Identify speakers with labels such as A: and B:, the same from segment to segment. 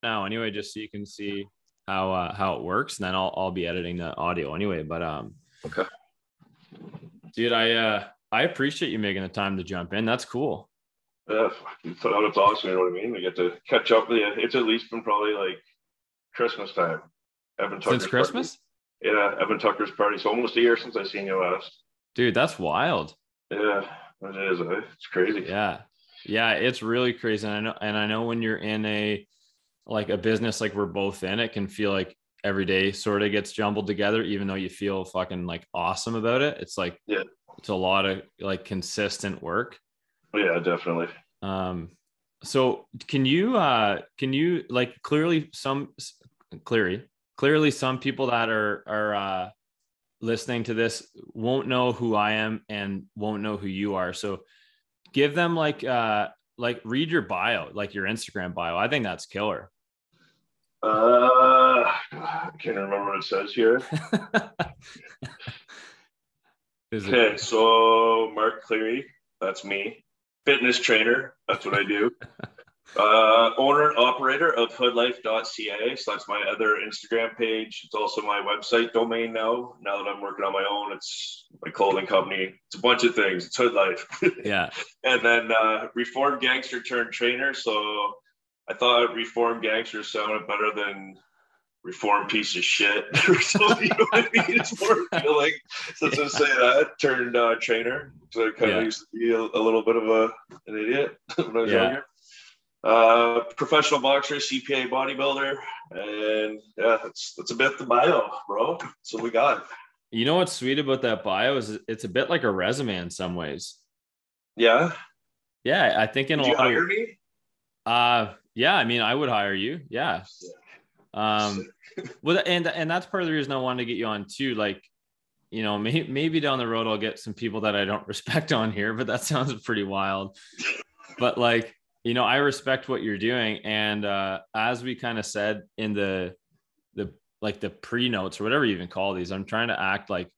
A: now anyway, just so you can see how it works, and then I'll be editing the audio anyway. But
B: okay,
A: dude, I appreciate you making the time to jump in. That's cool.
B: Yeah, it's awesome. You know what I mean? We get to catch up with you. It's at least been probably like Christmas time.
A: Since Christmas?
B: Party. Yeah, Evan Tucker's party. So almost a year since I seen you last.
A: Dude, that's wild.
B: Yeah, it is. It's crazy.
A: Yeah, it's really crazy. And I know when you're in a business like we're both in, it can feel like every day sort of gets jumbled together, even though you feel fucking like awesome about it. It's like,
B: yeah,
A: it's a lot of like consistent work.
B: Yeah, definitely.
A: So can you like clearly some people that are listening to this won't know who I am and won't know who you are. So give them like read your bio, like your Instagram bio. I think that's killer.
B: I can't remember what it says here. Okay, so Mark Cleary, that's me. Fitness trainer, that's what I do. Owner and operator of hoodlife.ca. So that's my other Instagram page. It's also my website domain now that I'm working on my own. It's my clothing company. It's a bunch of things. It's Hood Life.
A: Yeah.
B: And then reformed gangster turned trainer. So I thought reformed gangster sounded better than reformed piece of shit. So you know what I mean? It's more appealing. So to say that turned trainer. So I kind of used to be a little bit of an idiot when I was younger. Professional boxer, CPA bodybuilder, and that's a bit the bio, bro. So we got.
A: You know what's sweet about that bio is it's a bit like a resume in some ways.
B: Yeah.
A: Yeah, I think
B: Would you hire me?
A: Yeah, I mean, I would hire you. Yeah. Well, and that's part of the reason I wanted to get you on too. Like, you know, maybe down the road I'll get some people that I don't respect on here, but that sounds pretty wild. But like, you know, I respect what you're doing. And as we kind of said in the pre-notes or whatever you even call these, I'm trying to act like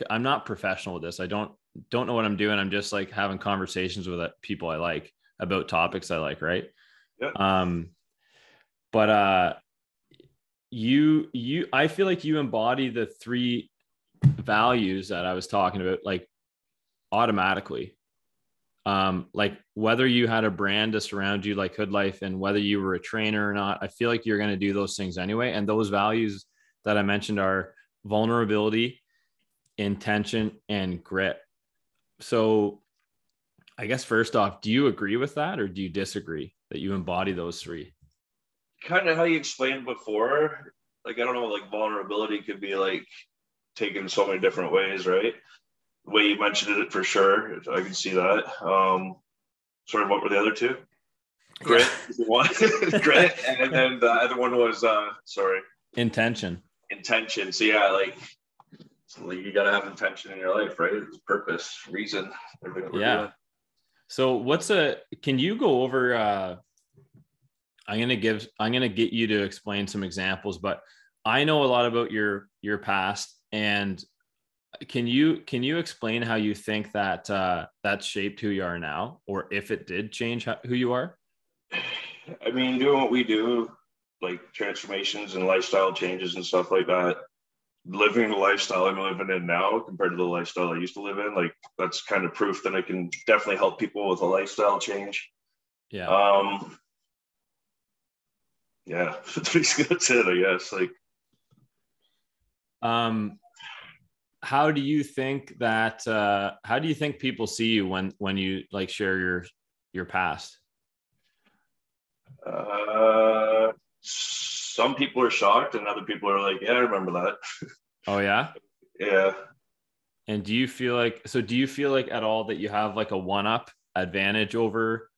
A: I'm not professional with this. I don't know what I'm doing. I'm just like having conversations with people I like about topics I like. Right.
B: Yeah.
A: But I feel like you embody the three values that I was talking about, like automatically. Like whether you had a brand to surround you like Hood Life and whether you were a trainer or not, I feel like you're going to do those things anyway. And those values that I mentioned are vulnerability, intention, and grit. So I guess first off, do you agree with that or do you disagree that you embody those three?
B: Kind of how you explained before. Like, I don't know, like vulnerability could be like taken so many different ways, right? The way you mentioned it, for sure. I can see that. Sorry, what were the other two? Grit, one. Grit, and then the other one was
A: intention.
B: So yeah, like you gotta have intention in your life, right? It's purpose, reason, everything that we're doing.
A: So can you go over I'm gonna get you to explain some examples, but I know a lot about your past, and can you explain how you think that that shaped who you are now, or if it did change who you are?
B: I mean, doing what we do, like transformations and lifestyle changes and stuff like that, living the lifestyle I'm living in now compared to the lifestyle I used to live in, like that's kind of proof that I can definitely help people with a lifestyle change.
A: Yeah.
B: Yeah, that's it, I guess. Like,
A: how do you think people see you when you like share your past?
B: Some people are shocked and other people are like, yeah, I remember that.
A: Oh yeah.
B: Yeah.
A: And do you feel like at all that you have like a one-up advantage over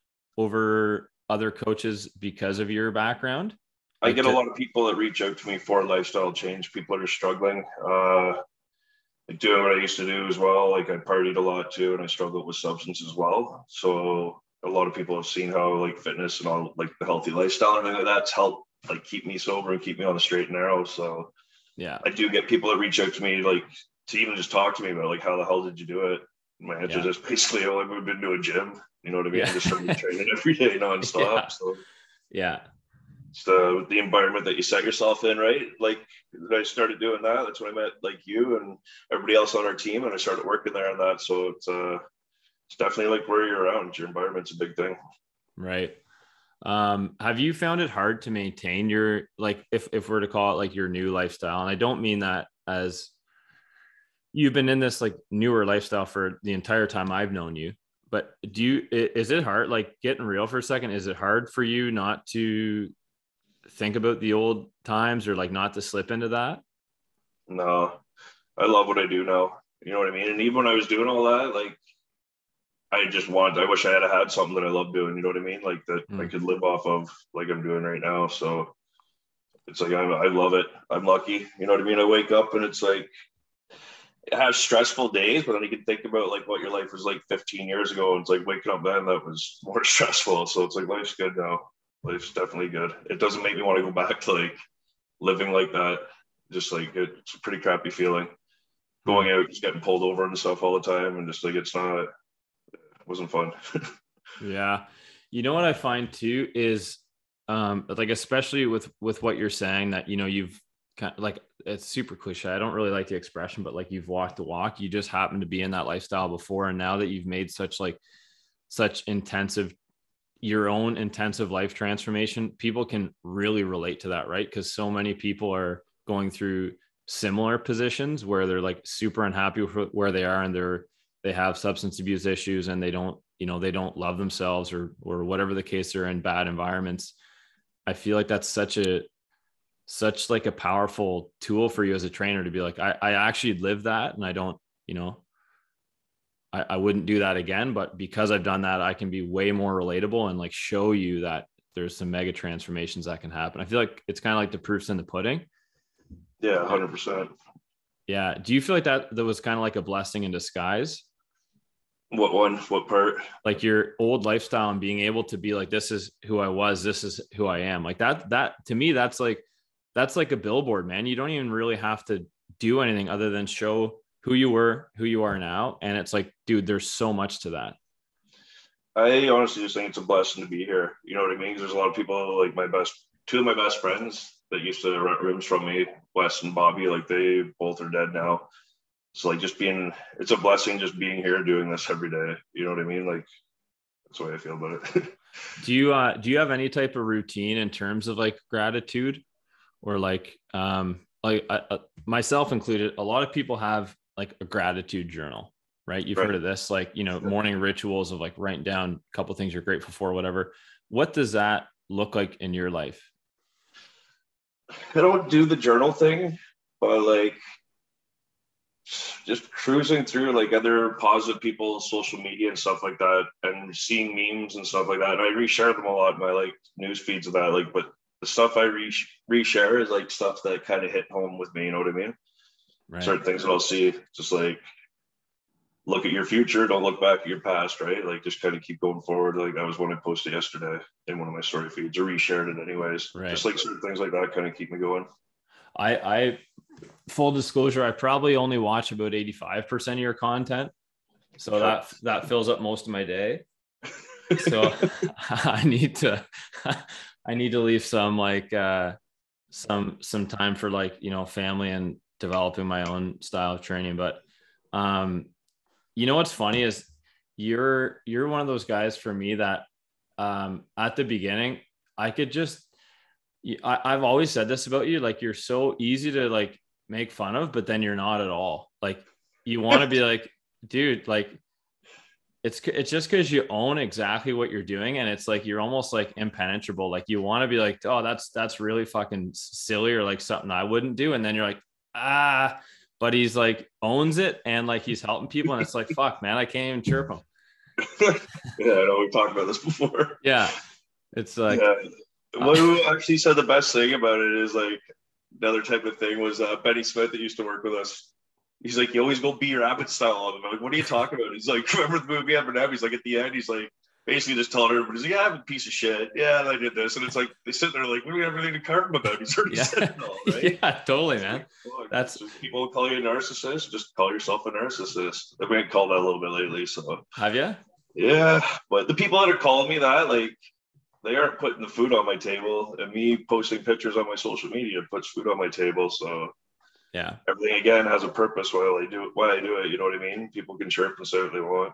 A: other coaches because of your background?
B: I get a lot of people that reach out to me for lifestyle change. People that are struggling, like doing what I used to do as well. Like I partied a lot too, and I struggled with substance as well. So a lot of people have seen how like fitness and all like the healthy lifestyle and everything like that's helped like keep me sober and keep me on the straight and narrow. So
A: yeah,
B: I do get people that reach out to me like to even just talk to me about like how the hell did you do it? My answer is just basically, oh, we've been to a gym. You know what I mean?
A: Yeah.
B: Just started training every day nonstop.
A: Yeah.
B: So
A: yeah.
B: it's the environment that you set yourself in, right? Like I started doing that. That's when I met like you and everybody else on our team, and I started working there on that. So it's definitely like where you're around. Your environment's a big thing.
A: Right. Have you found it hard to maintain your, like, if we're to call it like your new lifestyle? And I don't mean that as you've been in this like newer lifestyle for the entire time I've known you, but is it hard, like getting real for a second? Is it hard for you not to think about the old times or like not to slip into that?
B: No, I love what I do now. You know what I mean? And even when I was doing all that, like I wish I had something that I love doing, you know what I mean? Like that I could live off of like I'm doing right now. So it's like, I love it. I'm lucky. You know what I mean? I wake up and it's like, it has stressful days, but then you can think about like what your life was like 15 years ago. And it's like waking up then that was more stressful. So it's like, life's good now. Life's definitely good. It doesn't make me want to go back to like living like that. Just like, it's a pretty crappy feeling going out, just getting pulled over and stuff all the time. And just like, it wasn't fun.
A: Yeah. You know what I find too is like, especially with what you're saying, that, you know, you've kind of like, it's super cliche. I don't really like the expression, but like you've walked the walk. You just happened to be in that lifestyle before. And now that you've made such your own intensive life transformation, people can really relate to that, right? Because so many people are going through similar positions where they're like super unhappy with where they are, and they have substance abuse issues, and they don't love themselves, or whatever the case, they're in bad environments. I feel like that's such like a powerful tool for you as a trainer to be like, I actually live that, and I don't, I wouldn't do that again, but because I've done that, I can be way more relatable and like show you that there's some mega transformations that can happen. I feel like it's kind of like the proof's in the pudding.
B: Yeah, 100%.
A: Yeah. Do you feel like that was kind of like a blessing in disguise?
B: What one? What part?
A: Like your old lifestyle and being able to be like, this is who I was, this is who I am. Like that to me, that's like a billboard, man. You don't even really have to do anything other than show who you were, who you are now. And it's like, dude, there's so much to that.
B: I honestly just think it's a blessing to be here. You know what I mean? 'Cause there's a lot of people, like two of my best friends that used to rent rooms from me, Wes and Bobby, like they both are dead now. So like it's a blessing just being here doing this every day. You know what I mean? Like that's the way I feel about it.
A: Do you have any type of routine in terms of like gratitude, or like myself included, a lot of people have like a gratitude journal, right? You've heard of this, like, morning rituals of like writing down a couple of things you're grateful for, whatever. What does that look like in your life?
B: I don't do the journal thing, but like just cruising through like other positive people's social media and stuff like that, and seeing memes and stuff like that. And I reshare them a lot in my like news feeds of that. Like, but the stuff I reshare is like stuff that kind of hit home with me. You know what I mean?
A: Right.
B: Certain things that I'll see, just like look at your future, don't look back at your past, right? Like just kind of keep going forward. Like that was one I posted yesterday in one of my story feeds, or reshared it anyways. Right. Just like certain things like that kind of keep me going.
A: I full disclosure, I probably only watch about 85% of your content. So that fills up most of my day. So I need to leave some like some time for like, family and developing my own style of training. But what's funny is you're one of those guys for me that at the beginning I've always said this about you, like you're so easy to like make fun of, but then you're not at all. Like you want to be like, dude, like it's just because you own exactly what you're doing, and it's like you're almost like impenetrable. Like you want to be like, oh, that's really fucking silly, or like something I wouldn't do, and then you're like, but he's like owns it, and like he's helping people, and it's like, fuck, man, I can't even chirp him.
B: Yeah, I know we've talked about this before.
A: Yeah, it's like.
B: Yeah. Who actually said the best thing about it is like another type of thing was Benny Smith that used to work with us. He's like, you always go be your Abbott style on him. I'm like, what are you talking about? He's like, remember the movie Eminem? He's like, at the end, he's like, basically just telling everybody, he's like, yeah, I'm a piece of shit. Yeah, I did this. And it's like, they sit there like, we don't have anything to carve him about. He's already said it all, right? Yeah,
A: totally, man.
B: That's people call you a narcissist. Just call yourself a narcissist. I've been called that a little bit lately. So
A: have you?
B: Yeah, but the people that are calling me that, like, they aren't putting the food on my table, and me posting pictures on my social media puts food on my table. So
A: Yeah.
B: everything again has a purpose why I do it. You know what I mean? People can chirp and say what they want.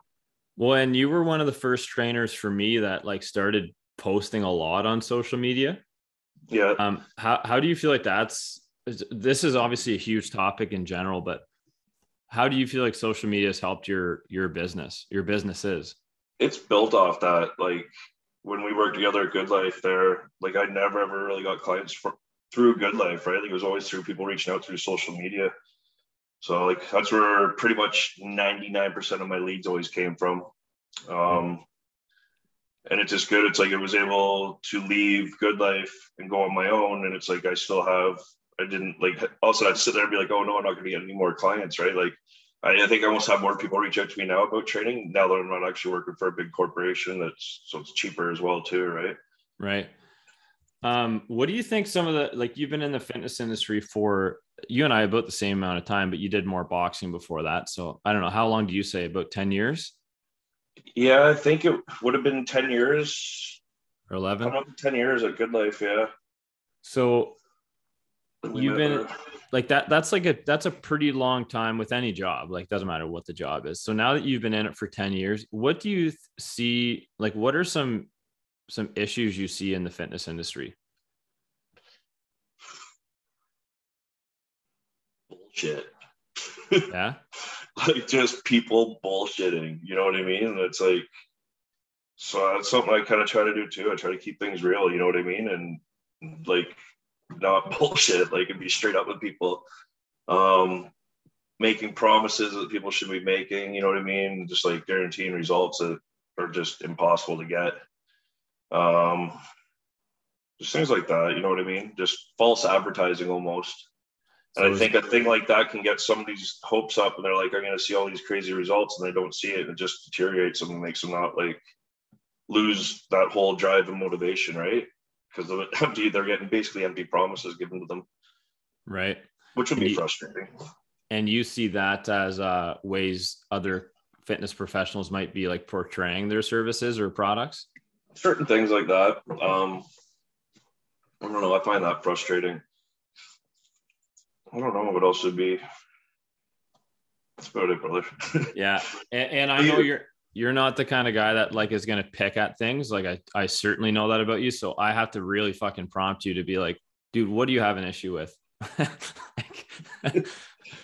A: Well, and you were one of the first trainers for me that like started posting a lot on social media.
B: Yeah.
A: How do you feel like this is obviously a huge topic in general, but how do you feel like social media has helped your businesses?
B: It's built off that. Like when we worked together at Good Life there, like I never ever really got clients through Good Life, right? Like it was always through people reaching out through social media. So like that's where pretty much 99% of my leads always came from. And it's just good. It's like I was able to leave Good Life and go on my own. And it's like I didn't like also I'd sit there and be like, oh no, I'm not gonna get any more clients, right? Like I think I almost have more people reach out to me now about training now that I'm not actually working for a big corporation. So it's cheaper as well too, right?
A: Right. What do you think some of the, like you've been in the fitness industry for, you and I about the same amount of time, but you did more boxing before that. So I don't know, how long do you say, about 10 years?
B: Yeah, I think it would have been 10 years.
A: Or 11?
B: 10 years at Good Life, yeah.
A: So you've been
B: there.
A: like that's a pretty long time with any job. Like doesn't matter what the job is. So now that you've been in it for 10 years, what do you see? Like, what are some issues you see in the fitness industry?
B: Bullshit.
A: Yeah.
B: Like just people bullshitting, you know what I mean? And it's like, so that's something I kind of try to do too. I try to keep things real, you know what I mean? And like not bullshit, like and be straight up with people. Making promises that people should be making, you know what I mean? Just like guaranteeing results that are just impossible to get. Just things like that, you know what I mean? Just false advertising almost. And
A: So
B: I think a thing like that can get somebody's hopes up and they're like, I'm going to see all these crazy results and they don't see it. And it just deteriorates them and makes them not like lose that whole drive and motivation, right? Because they're getting basically empty promises given to them.
A: right.
B: Which would be frustrating.
A: And you see that as ways other fitness professionals might be like portraying their services or products?
B: Certain things like that. I don't know. I find that frustrating. I don't know what else would be. That's about it, brother.
A: Yeah. And I know you're not the kind of guy that like is going to pick at things. Like I certainly know that about you. So I have to really fucking prompt you to be like, dude, what do you have an issue with?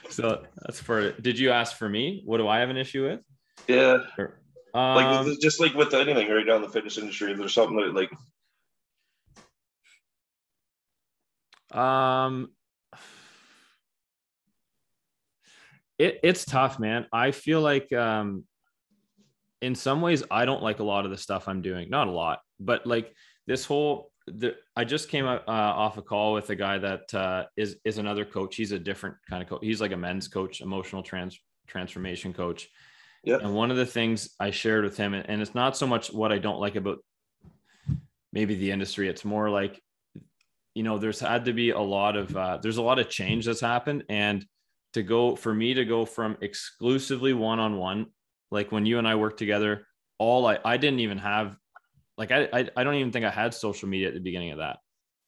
A: So that's did you ask for me? What do I have an issue with?
B: Yeah.
A: Or,
B: like just like with anything right now in the fitness industry, there's something that like,
A: it's tough, man. I feel like, in some ways I don't like a lot of the stuff I'm doing, not a lot, but like this I just came off a call with a guy that is another coach. He's a different kind of coach. He's like a men's coach, emotional transformation coach.
B: yeah.
A: And one of the things I shared with him, and it's not so much what I don't like about maybe the industry. It's more like, there's had to be there's a lot of change that's happened. And for me to go from exclusively one-on-one, like when you and I worked together, I didn't even have, like, I don't even think I had social media at the beginning of that.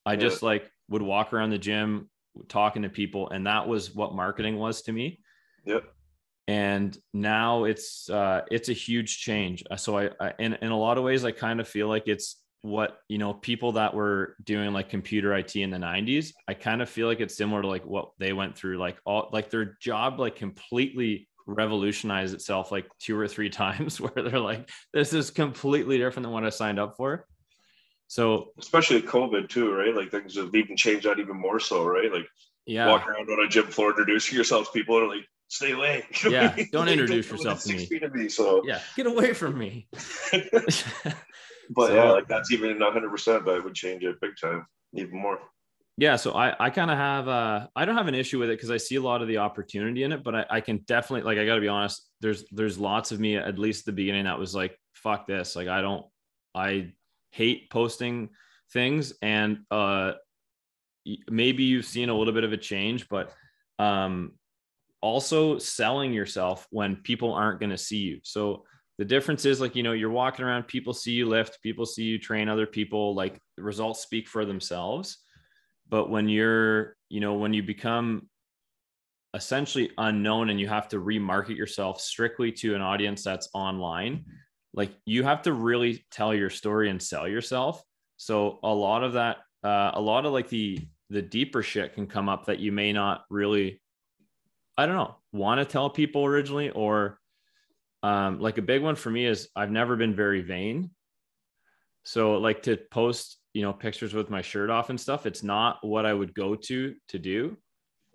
A: I just like would walk around the gym talking to people. And that was what marketing was to me.
B: Yep.
A: And now it's a huge change. So in a lot of ways, I kind of feel like it's what, people that were doing like computer IT in the 90s, I kind of feel like it's similar to like what they went through, like their job, like completely revolutionized itself like 2 or 3 times where they're like, this is completely different than what I signed up for. So
B: especially COVID too, right? Like things have even changed that even more so, right? Like walking around on a gym floor, introducing yourself to people are like, stay away.
A: Yeah. Don't introduce yourself to me.
B: 6 feet of me. So
A: yeah, get away from me.
B: But yeah, like that's even 100%, that would change it big time, even more.
A: Yeah. So I kind of have, I don't have an issue with it because I see a lot of the opportunity in it, but I can definitely, like, I gotta be honest, there's lots of me, at least at the beginning, that was like, fuck this. Like, I hate posting things. And, maybe you've seen a little bit of a change, but, also selling yourself when people aren't going to see you. So the difference is like, you know, you're walking around, people see you lift, people see you train other people, like the results speak for themselves. But when you're, you know, when you become essentially unknown and you have to remarket yourself strictly to an audience that's online, like you have to really tell your story and sell yourself. So a lot of that, a lot of like the deeper shit can come up that you may not really, I don't know, want to tell people originally, or like a big one for me is I've never been very vain. So like to post, you know, pictures with my shirt off and stuff, it's not what I would go to do.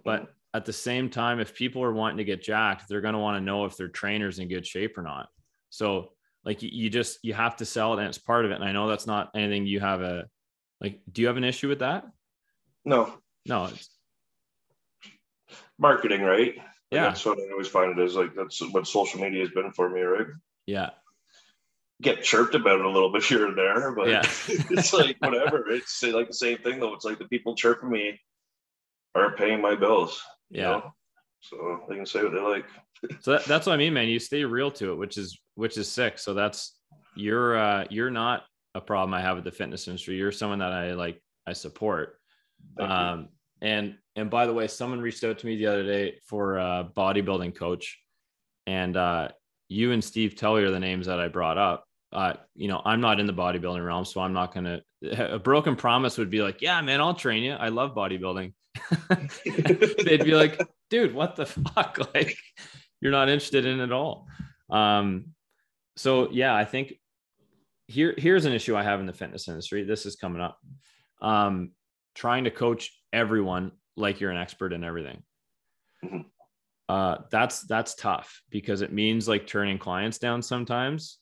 A: But at the same time, if people are wanting to get jacked, they're going to want to know if their trainer's in good shape or not. So like you have to sell it, and it's part of it. And I know that's not anything you have do you have an issue with that?
B: No,
A: it's
B: marketing, right?
A: Yeah.
B: That's what I always find it is. Like, that's what social media has been for me, right?
A: Yeah.
B: Get chirped about it a little bit here and there, but
A: yeah.
B: it's like, whatever. It's like the same thing though. It's like the people chirping me are paying my bills, you know? So they can say what they like.
A: So that's what I mean, man. You stay real to it, which is sick. So that's, you're not a problem I have with the fitness industry. You're someone that I support. And by the way, someone reached out to me the other day for a bodybuilding coach, and you and Steve Telly are the names that I brought up. You know, I'm not in the bodybuilding realm, so I'm not going to, a broken promise would be like, yeah, man, I'll train you. I love bodybuilding. They'd be like, dude, what the fuck? Like, you're not interested in it at all. So yeah, I think here's an issue I have in the fitness industry. This is coming up. Trying to coach everyone like you're an expert in everything. That's tough, because it means like turning clients down sometimes.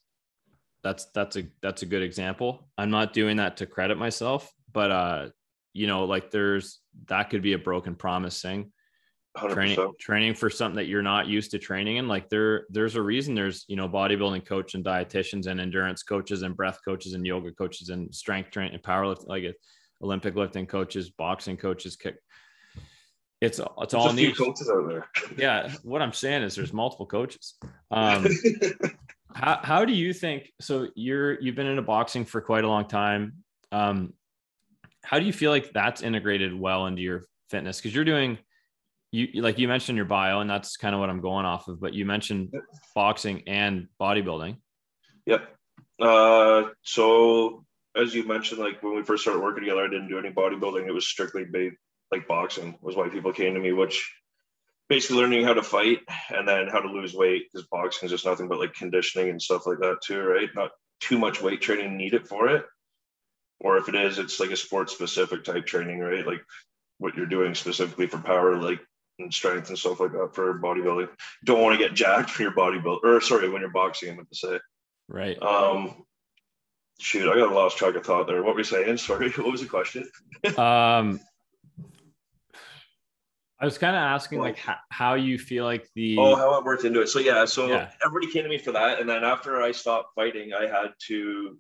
A: That's a good example. I'm not doing that to credit myself, but you know, like that could be a broken promise thing.
B: 100%.
A: Training for something that you're not used to training in. Like there's a reason there's, you know, bodybuilding coach and dietitians and endurance coaches and breath coaches and yoga coaches and strength training and powerlifting, like Olympic lifting coaches, boxing coaches, it's all niche.
B: Coaches out there.
A: Yeah. What I'm saying is there's multiple coaches. How do you think, so you've been into boxing for quite a long time. How do you feel like that's integrated well into your fitness? Cause you're doing, like you mentioned your bio, and that's kind of what I'm going off of, but you mentioned boxing and bodybuilding.
B: Yep. So as you mentioned, like when we first started working together, I didn't do any bodybuilding. It was strictly like boxing was why people came to me, which basically learning how to fight and then how to lose weight, because boxing is just nothing but like conditioning and stuff like that too, right? Not too much weight training needed for it. Or if it is, it's like a sports specific type training, right? Like what you're doing specifically for power, like, and strength and stuff like that for bodybuilding. Don't want to get jacked for your bodybuilding, or sorry, when you're boxing, I meant to say.
A: Right.
B: Shoot, I got lost track of thought there. What were you saying? Sorry, what was the question?
A: I was kind of asking like how you feel like
B: how it worked into it. So everybody came to me for that. And then after I stopped fighting, I had to,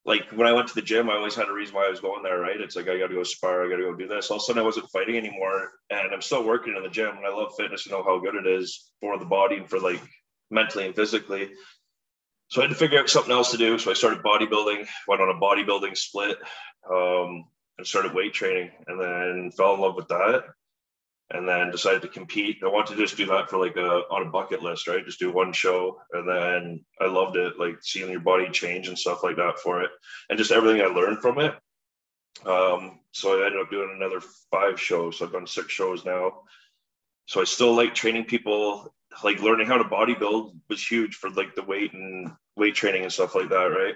B: like, when I went to the gym, I always had a reason why I was going there, right? It's like, I got to go spar, I got to go do this. All of a sudden I wasn't fighting anymore, and I'm still working in the gym, and I love fitness and know how good it is for the body and for like mentally and physically. So I had to figure out something else to do. So I started bodybuilding, went on a bodybuilding split, and started weight training, and then fell in love with that. And then decided to compete. I wanted to just do that for like on a bucket list, right? Just do one show. And then I loved it, like seeing your body change and stuff like that for it. And just everything I learned from it. So I ended up doing another 5 shows. So I've done 6 shows now. So I still like training people, like learning how to bodybuild was huge for like the weight and weight training and stuff like that, right?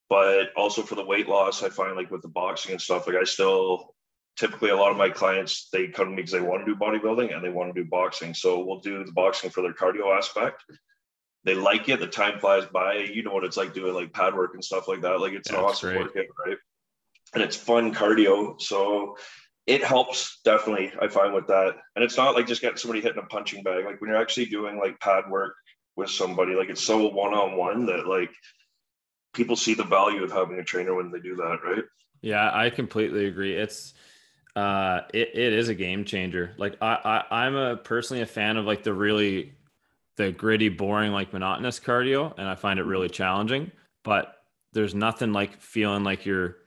B: But also for the weight loss, I find like with the boxing and stuff, like I still, typically a lot of my clients, they come to me because they want to do bodybuilding and they want to do boxing. So we'll do the boxing for their cardio aspect. They like it. The time flies by. You know what it's like doing like pad work and stuff like that. Like it's an awesome workout, right? And it's fun cardio. So it helps definitely, I find, with that. And it's not like just getting somebody hitting a punching bag. Like when you're actually doing like pad work with somebody, like it's so one-on-one that like people see the value of having a trainer when they do that, right?
A: Yeah, I completely agree. It's it is a game changer. Like I'm personally a fan of like the really the gritty, boring, like monotonous cardio, and I find it really challenging. But there's nothing like feeling like you're,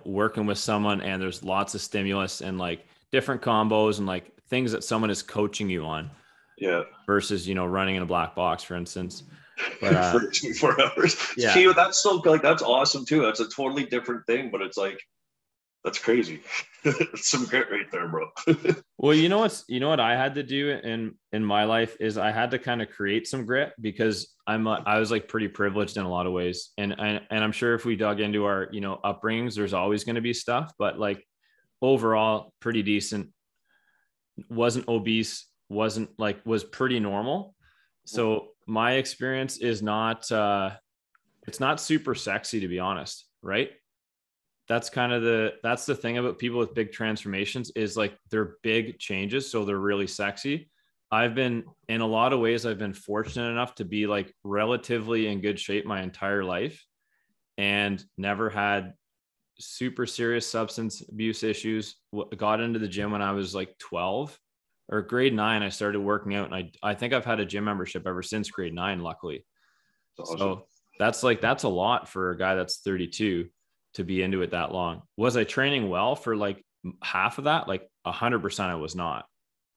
A: working with someone and there's lots of stimulus and like different combos and like things that someone is coaching you on.
B: Yeah.
A: Versus, running in a black box, for instance. But
B: for 24 hours.
A: Yeah.
B: See, that's still like, that's awesome too. That's a totally different thing, but it's like, that's crazy. That's some grit right there, bro.
A: Well, you know what I had to do in my life is I had to kind of create some grit because I was like pretty privileged in a lot of ways. And I'm sure if we dug into our, upbringings, there's always going to be stuff, but like overall pretty decent, wasn't obese, was pretty normal. So my experience is not, it's not super sexy, to be honest. Right. That's that's the thing about people with big transformations is like they're big changes. So they're really sexy. In a lot of ways, I've been fortunate enough to be like relatively in good shape my entire life and never had super serious substance abuse issues. Got into the gym when I was like 12 or grade 9. I started working out and I think I've had a gym membership ever since grade 9, luckily. Awesome. So that's a lot for a guy that's 32 to be into it that long. Was I training well for like half of that? Like 100% I was not.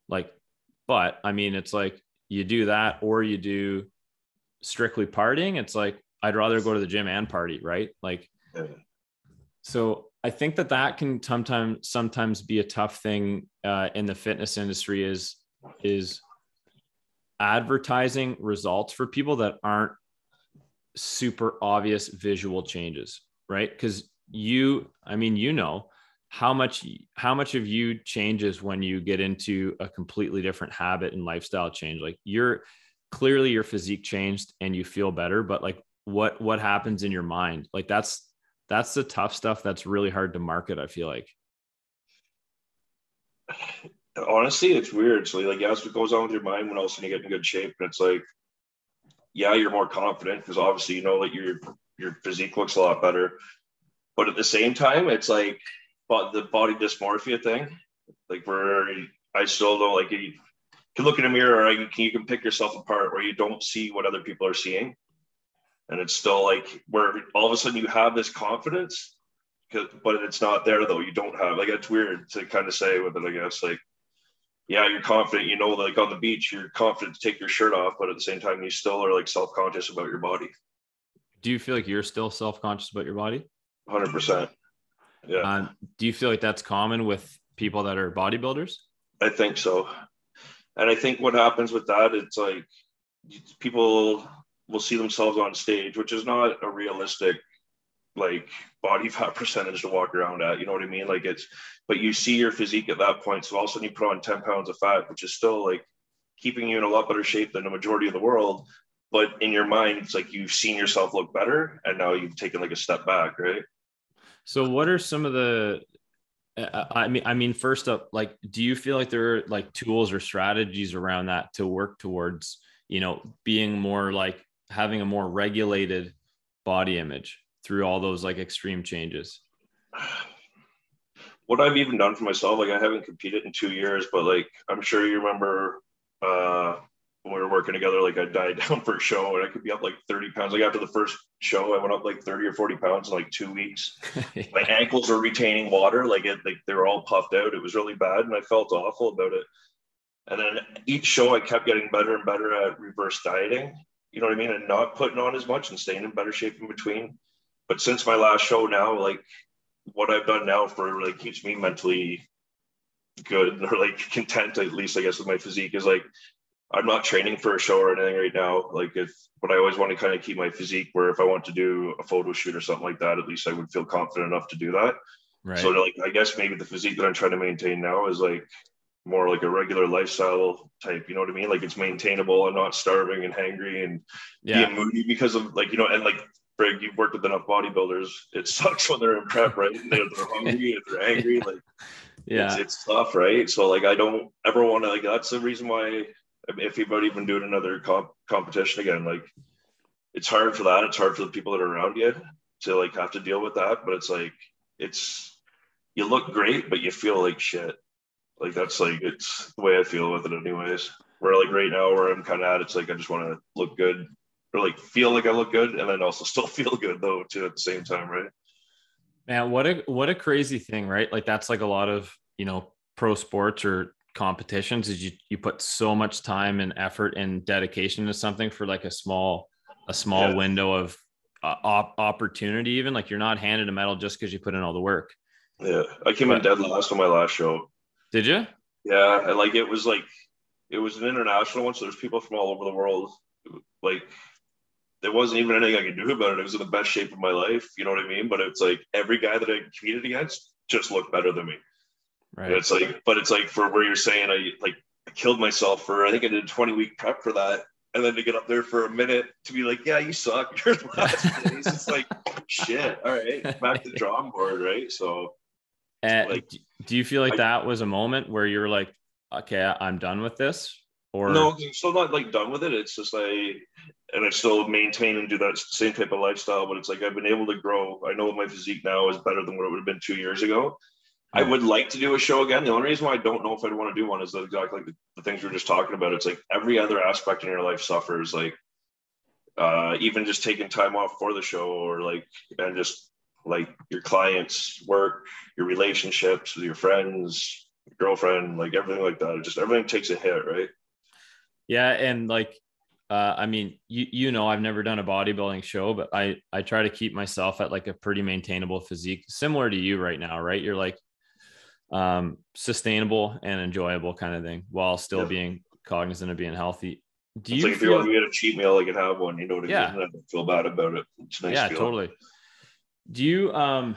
A: Like, but I mean, it's like you do that or you do strictly partying. It's like, I'd rather go to the gym and party, right? Like, so I think that can sometimes be a tough thing in the fitness industry is advertising results for people that aren't super obvious visual changes, right? Because how much of you changes when you get into a completely different habit and lifestyle change. Like your physique changed and you feel better, but like what happens in your mind? Like that's the tough stuff that's really hard to market, I feel like.
B: Honestly, it's weird. So like, that's what goes on with your mind when all of a sudden you get in good shape. And it's like, yeah, you're more confident because obviously like your physique looks a lot better. But at the same time, it's like, but the body dysmorphia thing, like where I still don't like you can look in a mirror, or you can pick yourself apart where you don't see what other people are seeing. And it's still like where all of a sudden you have this confidence, but it's not there though. You don't have, like, it's weird to kind of say with it, I guess, like, yeah, you're confident, like on the beach, you're confident to take your shirt off, but at the same time, you still are like self-conscious about your body.
A: Do you feel like you're still self-conscious about your body?
B: 100%. Yeah.
A: Do you feel like that's common with people that are bodybuilders?
B: I think so. And I think what happens with that, it's like people will see themselves on stage, which is not a realistic like body fat percentage to walk around at, you know what I mean? Like but you see your physique at that point. So all of a sudden you put on 10 pounds of fat, which is still like keeping you in a lot better shape than the majority of the world. But in your mind, it's like you've seen yourself look better and now you've taken like a step back, right?
A: So what are some of the, I mean, first up, like, do you feel like there are like tools or strategies around that to work towards, being more like having a more regulated body image through all those like extreme changes?
B: What I've even done for myself, like I haven't competed in 2 years, but like, I'm sure you remember when we were working together, like I died down for a show and I could be up like 30 pounds. Like after the first show, I went up like 30 or 40 pounds in like 2 weeks. Yeah. My ankles were retaining water. Like they were all puffed out. It was really bad. And I felt awful about it. And then each show I kept getting better and better at reverse dieting, you know what I mean? And not putting on as much and staying in better shape in between. But since my last show now, like what I've done now for like keeps me mentally good or like content, at least I guess with my physique, is like, I'm not training for a show or anything right now. But I always want to kind of keep my physique where if I want to do a photo shoot or something like that, at least I would feel confident enough to do that. Right. So like, I guess maybe the physique that I'm trying to maintain now is like more like a regular lifestyle type, you know what I mean? Like it's maintainable and not starving and hangry and being moody because of like, and like, Greg, you've worked with enough bodybuilders. It sucks when they're in prep, right? They're hungry, if they're angry, like it's tough, right? So like, I don't ever want to, like, that's the reason why if you've even doing another competition again, like it's hard for that. It's hard for the people that are around you to like have to deal with that. But it's like, you look great, but you feel like shit. Like that's like, it's the way I feel with it anyways. Where like right now where I'm kind of at, it's like I just want to look good or like feel like I look good, and then also still feel good though too at the same time, right?
A: Man, what a crazy thing, right? Like that's like a lot of, pro sports or competitions is you put so much time and effort and dedication to something for like a small
B: Yeah,
A: window of opportunity. Even like you're not handed a medal just because you put in all the work.
B: yeah. I came in
A: But
B: dead last on my last show.
A: did you?
B: Yeah, and like it was an international one, so there's people from all over the world. Like there wasn't even anything I could do about it. It was in the best shape of my life, you know what I mean? But it's like every guy that I competed against just looked better than me. And
A: Right.
B: it's like, but it's like for where you're saying I killed myself for I think I did a 20-week prep for that. And then to get up there for a minute to be like, yeah, you suck. You're in last place. It's like shit. All right. Back to the drawing board, right? So
A: And
B: like
A: do you feel like that was a moment where you're like, okay, I'm done with this?
B: no,
A: Or
B: I'm still not like done with it. It's just like, and I still maintain and do that same type of lifestyle, but it's like I've been able to grow. I know my physique now is better than what it would have been 2 years ago. I
A: hmm,
B: would like to do a show again. The only reason why I don't know if I'd want to do one is that exactly like the things we are just talking about. It's like every other aspect in your life suffers. Like even just taking time off for the show, or like and just like your clients, work, your relationships with your friends, your girlfriend, like everything like that. It just everything takes a hit, right?
A: yeah, and like I mean, I've never done a bodybuilding show, but I try to keep myself at like a pretty maintainable physique, similar to you right now, right? You're like sustainable and enjoyable kind of thing while still
B: Yeah.
A: being cognizant of being healthy. Do
B: It's
A: you
B: like if you want
A: feel
B: to get a cheat meal, I can have one. You know what I mean?
A: yeah,
B: And I don't feel bad about it. It's a nice
A: yeah,
B: feeling.
A: totally. Do you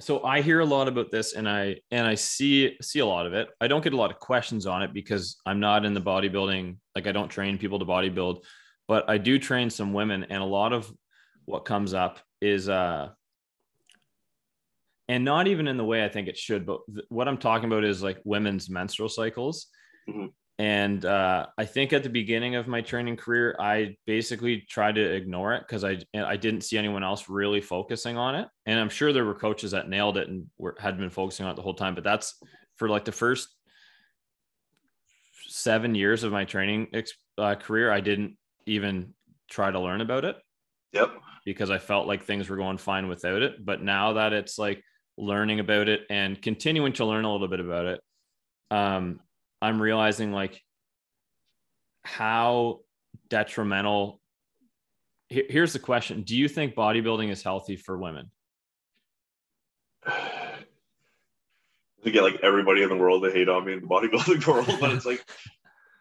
A: so I hear a lot about this and I see a lot of it. I don't get a lot of questions on it because I'm not in the bodybuilding, like I don't train people to bodybuild, but I do train some women, and a lot of what comes up is and not even in the way I think it should, but what I'm talking about is like women's menstrual cycles.
B: Mm-hmm.
A: And I think at the beginning of my training career, I basically tried to ignore it because I didn't see anyone else really focusing on it. And I'm sure there were coaches that nailed it and had been focusing on it the whole time. But that's for like the first 7 years of my training career, I didn't even try to learn about it
B: Yep.
A: because I felt like things were going fine without it. But now that it's like learning about it and continuing to learn a little bit about it, I'm realizing like how detrimental. Here's the question. Do you think bodybuilding is healthy for women?
B: To get like everybody in the world to hate on me in the bodybuilding world, but it's like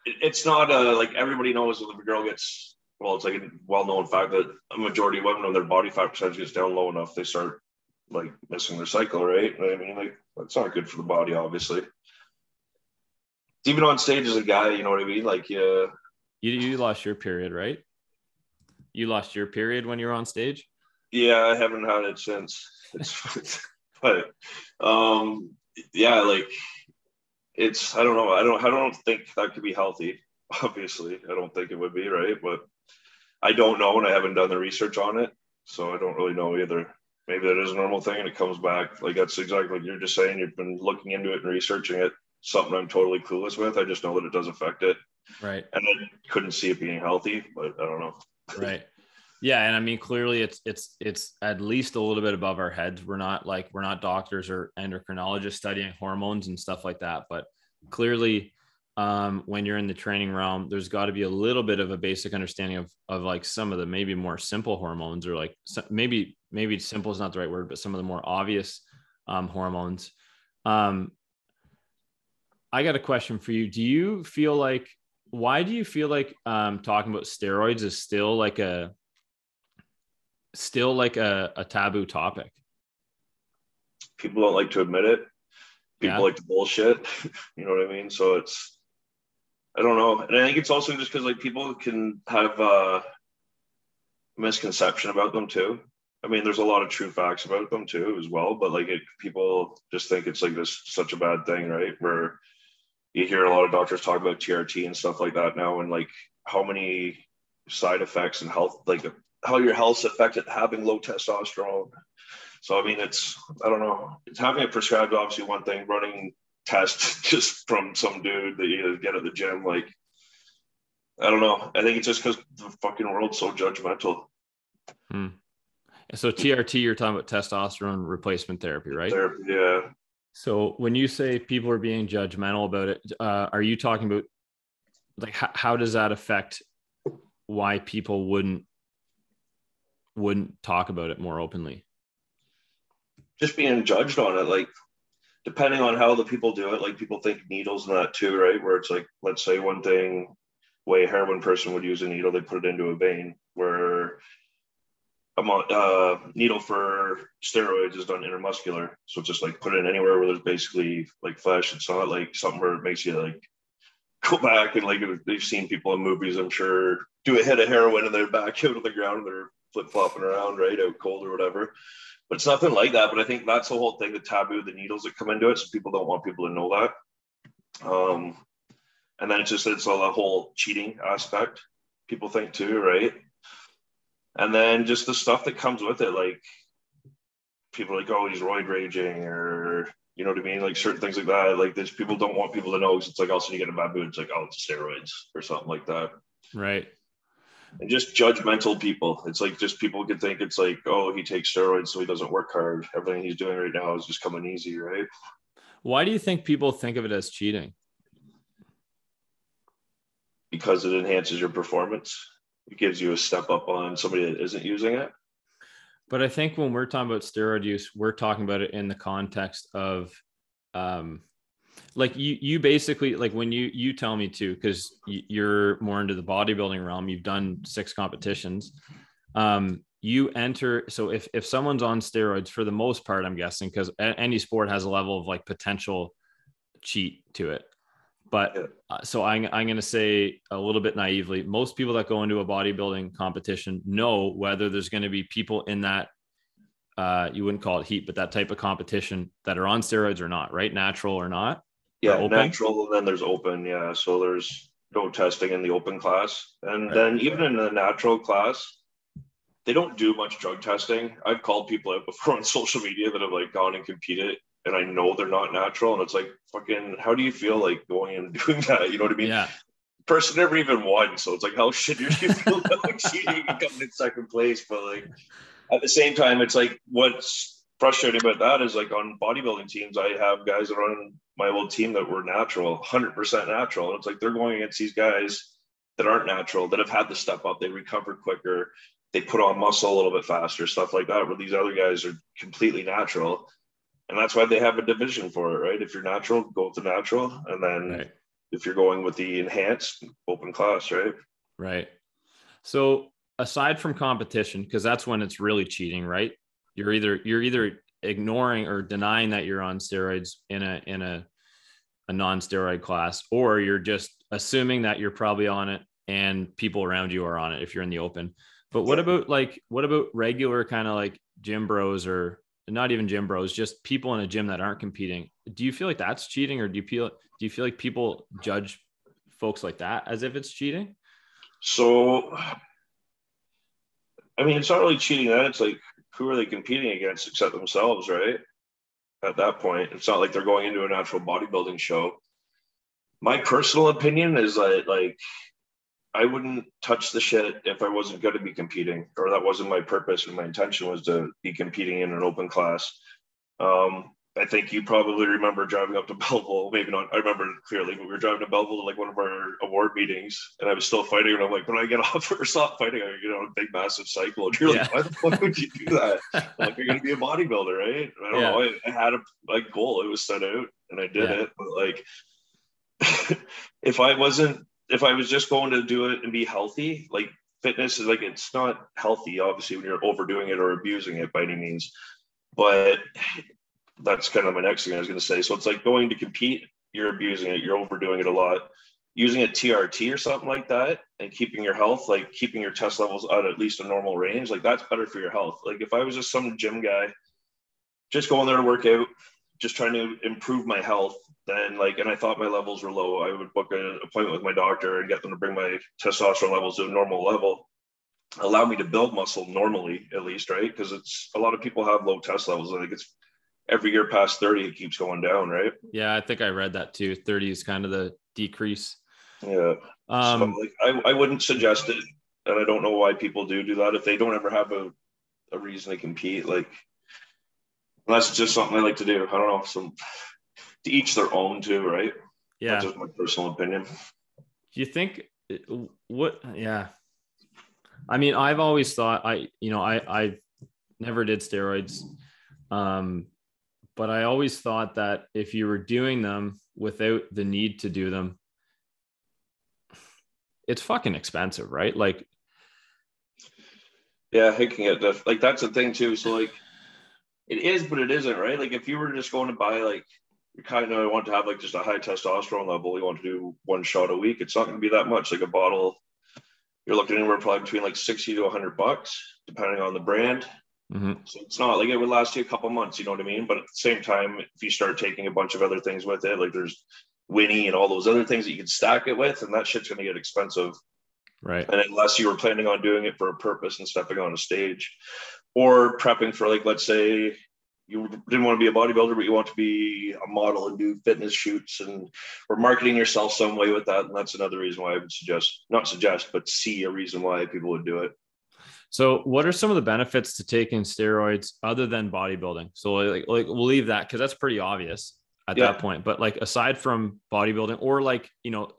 B: it's not like everybody knows if a girl gets well, it's like a well-known fact that a majority of women when their body fat percentage gets down low enough, they start like missing their cycle, right? I mean, like that's not good for the body, obviously. Even on stage as a guy, you know what I mean? Like, yeah,
A: You lost your period, right? You lost your period when you were on stage.
B: yeah, I haven't had it since. It's, but yeah, like it's I don't know. I don't think that could be healthy. Obviously, I don't think it would be right, but I don't know, and I haven't done the research on it, so I don't really know either. Maybe that is a normal thing, and it comes back. Like that's exactly like you're just saying. You've been looking into it and researching it. Something I'm totally clueless with. I just know that it does affect it,
A: Right.
B: and I couldn't see it being healthy, but I don't know.
A: Right. Yeah, and I mean clearly it's at least a little bit above our heads. We're not doctors or endocrinologists studying hormones and stuff like that, but clearly when you're in the training realm, there's got to be a little bit of a basic understanding of like some of the maybe more simple hormones, or like maybe simple is not the right word, but some of the more obvious hormones. Um, I got a question for you. Do you feel like why do you feel like talking about steroids is still like a taboo topic?
B: People don't like to admit it. People
A: Yeah.
B: like to bullshit. You know what I mean? So it's I don't know, and I think it's also just because like people can have misconception about them too. I mean, there's a lot of true facts about them too as well, but like people just think it's like this such a bad thing, right? Where you hear a lot of doctors talk about TRT and stuff like that now, and like how many side effects and health, like how your health's affected having low testosterone. So I mean, it's I don't know. It's having it prescribed obviously one thing. Running test just from some dude that you get at the gym. Like, I don't know. I think it's just because the fucking world's so judgmental.
A: So TRT, you're talking about testosterone replacement therapy, right?
B: Therapy, yeah.
A: So when you say people are being judgmental about it, are you talking about like how does that affect why people wouldn't talk about it more openly?
B: Just being judged on it, like depending on how the people do it, like people think needles and that too, right? Where it's like, let's say one thing, way a heroin person would use a needle, they put it into a vein, where a needle for steroids is done intermuscular. So it's just like put it in anywhere where there's basically like flesh. It's not like something where it makes you like go back and like they've seen people in movies, I'm sure, do a hit of heroin and they're back out of the ground and they're flip-flopping around, right, out cold or whatever. But it's nothing like that. But I think that's the whole thing, the taboo, the needles that come into it. So people don't want people to know that. And then it's all the whole cheating aspect, people think too, right? And then just the stuff that comes with it, like people are like, oh, he's roid raging, or you know what I mean? Like certain things like that. Like there's people don't want people to know, because it's like also you get a bad mood. It's like, oh, it's steroids or something like that.
A: Right.
B: And just judgmental people. It's like just people could think it's like, oh, he takes steroids so he doesn't work hard. Everything he's doing right now is just coming easy, right?
A: Why do you think people think of it as cheating?
B: Because it enhances your performance. It gives you a step up on somebody that isn't using it.
A: But I think when we're talking about steroid use, we're talking about it in the context of, like you basically, like when you tell me to, because you're more into the bodybuilding realm, you've done 6 competitions. You enter. So if someone's on steroids, for the most part, I'm guessing, because any sport has a level of like potential cheat to it. But so I'm going to say a little bit naively, most people that go into a bodybuilding competition know whether there's going to be people in that, you wouldn't call it heat, but that type of competition that are on steroids or not, right? Natural or not.
B: Yeah, or natural, and then there's open. Yeah, so there's no testing in the open class. And then even in the natural class, they don't do much drug testing. I've called people out before on social media that have like gone and competed, and I know they're not natural. And it's like, fucking, how do you feel like going and doing that? You know what I mean?
A: Yeah.
B: Person never even won. So it's like, how shitty do you feel about cheating and coming in second place? But like, at the same time, it's like, what's frustrating about that is like on bodybuilding teams, I have guys that are on my old team that were natural, 100% natural. And it's like, they're going against these guys that aren't natural, that have had to step up. They recover quicker. They put on muscle a little bit faster, stuff like that, where these other guys are completely natural. And that's why they have a division for it, right? If you're natural, go with the natural. And then if you're going with the enhanced, open class, right?
A: Right. So aside from competition, because that's when it's really cheating, right? You're either ignoring or denying that you're on steroids in a non-steroid class, or you're just assuming that you're probably on it and people around you are on it if you're in the open. But what about regular kind of like gym bros, or not even gym bros, just people in a gym that aren't competing? Do you feel like that's cheating, or do you feel like people judge folks like that as if it's cheating?
B: So, I mean, it's not really cheating then. It's like, who are they competing against except themselves, right? At that point, it's not like they're going into a natural bodybuilding show. My personal opinion is that, like, I wouldn't touch the shit if I wasn't going to be competing, or that wasn't my purpose and my intention was to be competing in an open class. I think you probably remember driving up to Belleville. Maybe not. I remember it clearly, but we were driving to Belleville to like one of our award meetings, and I was still fighting. And I'm like, when I get off or stop fighting, I get on a big, massive cycle. And you're like, why the fuck would you do that? I'm like, you're going to be a bodybuilder, right? I don't know. I had a goal. It was set out, and I did it. But like, if I was just going to do it and be healthy, like fitness is like, it's not healthy, obviously, when you're overdoing it or abusing it by any means. But that's kind of my next thing I was going to say. So it's like going to compete, you're abusing it, you're overdoing it a lot. Using a TRT or something like that and keeping your health, like keeping your test levels at least a normal range, like that's better for your health. Like if I was just some gym guy, just going there to work out, just trying to improve my health, then like, and I thought my levels were low, I would book an appointment with my doctor and get them to bring my testosterone levels to a normal level, allow me to build muscle normally, at least, right? Because it's, a lot of people have low test levels. I think every year past 30, it keeps going down, right?
A: Yeah, I think I read that too. 30 is kind of the decrease.
B: Yeah. So like I wouldn't suggest it, and I don't know why people do that if they don't ever have a reason to compete. Like that's just something I like to do. I don't know, some to each their own too, right?
A: Yeah.
B: That's just my personal opinion.
A: Do you think what? Yeah. I mean, I've always thought I never did steroids. But I always thought that if you were doing them without the need to do them, it's fucking expensive, right? Like,
B: yeah, I can get that. Like, that's the thing too. So like, it is, but it isn't, right? Like, if you were just going to buy like, you kind of want to have like just a high testosterone level, you want to do one shot a week. It's not going to be that much. Like a bottle, you're looking anywhere probably between like $60 to $100, depending on the brand.
A: mm-hmm.
B: So it's not like it would last you a couple months, you know what I mean? But at the same time, if you start taking a bunch of other things with it, like there's Winnie and all those other things that you can stack it with, and that shit's going to get expensive.
A: Right.
B: And unless you were planning on doing it for a purpose and stepping on a stage or prepping for, like, let's say you didn't want to be a bodybuilder, but you want to be a model and do fitness shoots and or marketing yourself some way with that. And that's another reason why I would but see a reason why people would do it.
A: So what are some of the benefits to taking steroids other than bodybuilding? So like we'll leave that because that's pretty obvious at that point. But like aside from bodybuilding or like,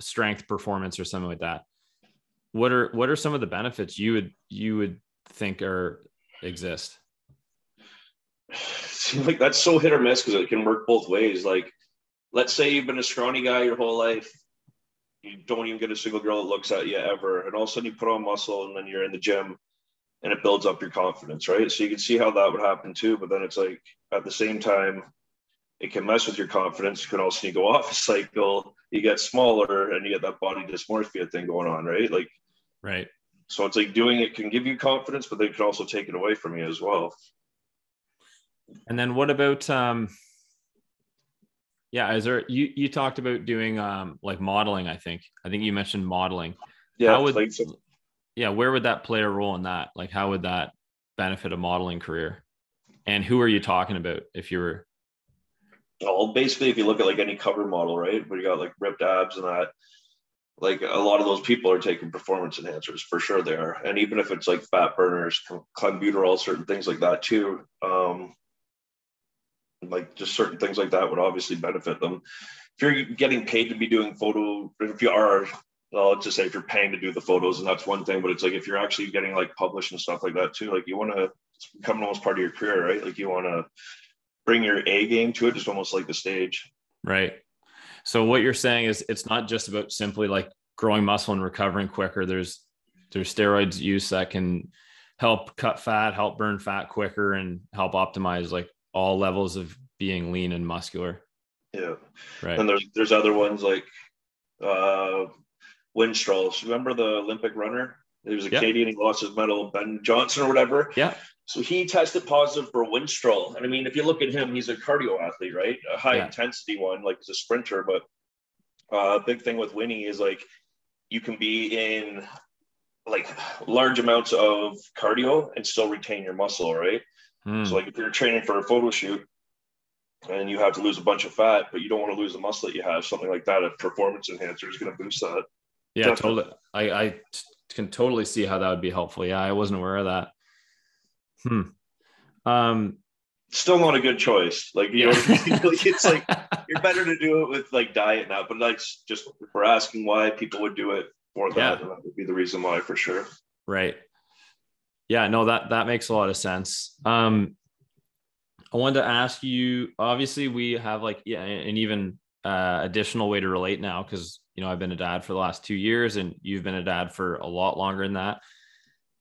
A: strength performance or something like that, what are some of the benefits you would think exist?
B: Seems like that's so hit or miss because it can work both ways. Like, let's say you've been a scrawny guy your whole life. You don't even get a single girl that looks at you ever. And all of a sudden you put on muscle and then you're in the gym and it builds up your confidence, right? So you can see how that would happen too. But then it's like, at the same time, it can mess with your confidence. You can also, you go off a cycle, you get smaller and you get that body dysmorphia thing going on, right? Like,
A: right.
B: So it's like doing it can give you confidence, but they can also take it away from you as well.
A: And then what about, is there, you talked about doing like modeling, I think you mentioned modeling.
B: Yeah.
A: Where would that play a role in that? Like, how would that benefit a modeling career? And who are you talking about if you were?
B: Well, basically, if you look at like any cover model, right, where you got like ripped abs and that, like a lot of those people are taking performance enhancers for sure they are. And even if it's like fat burners, clenbuterol, certain things like that too. Like just certain things like that would obviously benefit them. If you're getting paid to be doing if you are, well, let's just say if you're paying to do the photos, and that's one thing, but it's like if you're actually getting like published and stuff like that too, like you want to, it's becoming almost part of your career, right? Like you want to bring your A game to it, just almost like the stage.
A: Right. So what you're saying is it's not just about simply like growing muscle and recovering quicker. There's steroids use that can help cut fat, help burn fat quicker, and help optimize like all levels of being lean and muscular.
B: Yeah.
A: Right.
B: And there's other ones like Winstrol. Remember the Olympic runner? He was a Canadian. He lost his medal, Ben Johnson or whatever.
A: Yeah.
B: So he tested positive for Winstrol. And I mean, if you look at him, he's a cardio athlete, right? A high intensity one, like he's a sprinter. But a big thing with Winnie is like you can be in like large amounts of cardio and still retain your muscle, right? So like if you're training for a photo shoot and you have to lose a bunch of fat, but you don't want to lose the muscle that you have, something like that, a performance enhancer is going to boost that.
A: Yeah, totally. I can totally see how that would be helpful. Yeah, I wasn't aware of that.
B: Still not a good choice. Like, you know, like, it's like you're better to do it with like diet now, but that's just, if we're asking why people would do it for that, and that would be the reason why for sure.
A: Right. Yeah, no, that makes a lot of sense. I wanted to ask you, obviously we have like, an even additional way to relate now, because, I've been a dad for the last 2 years and you've been a dad for a lot longer than that.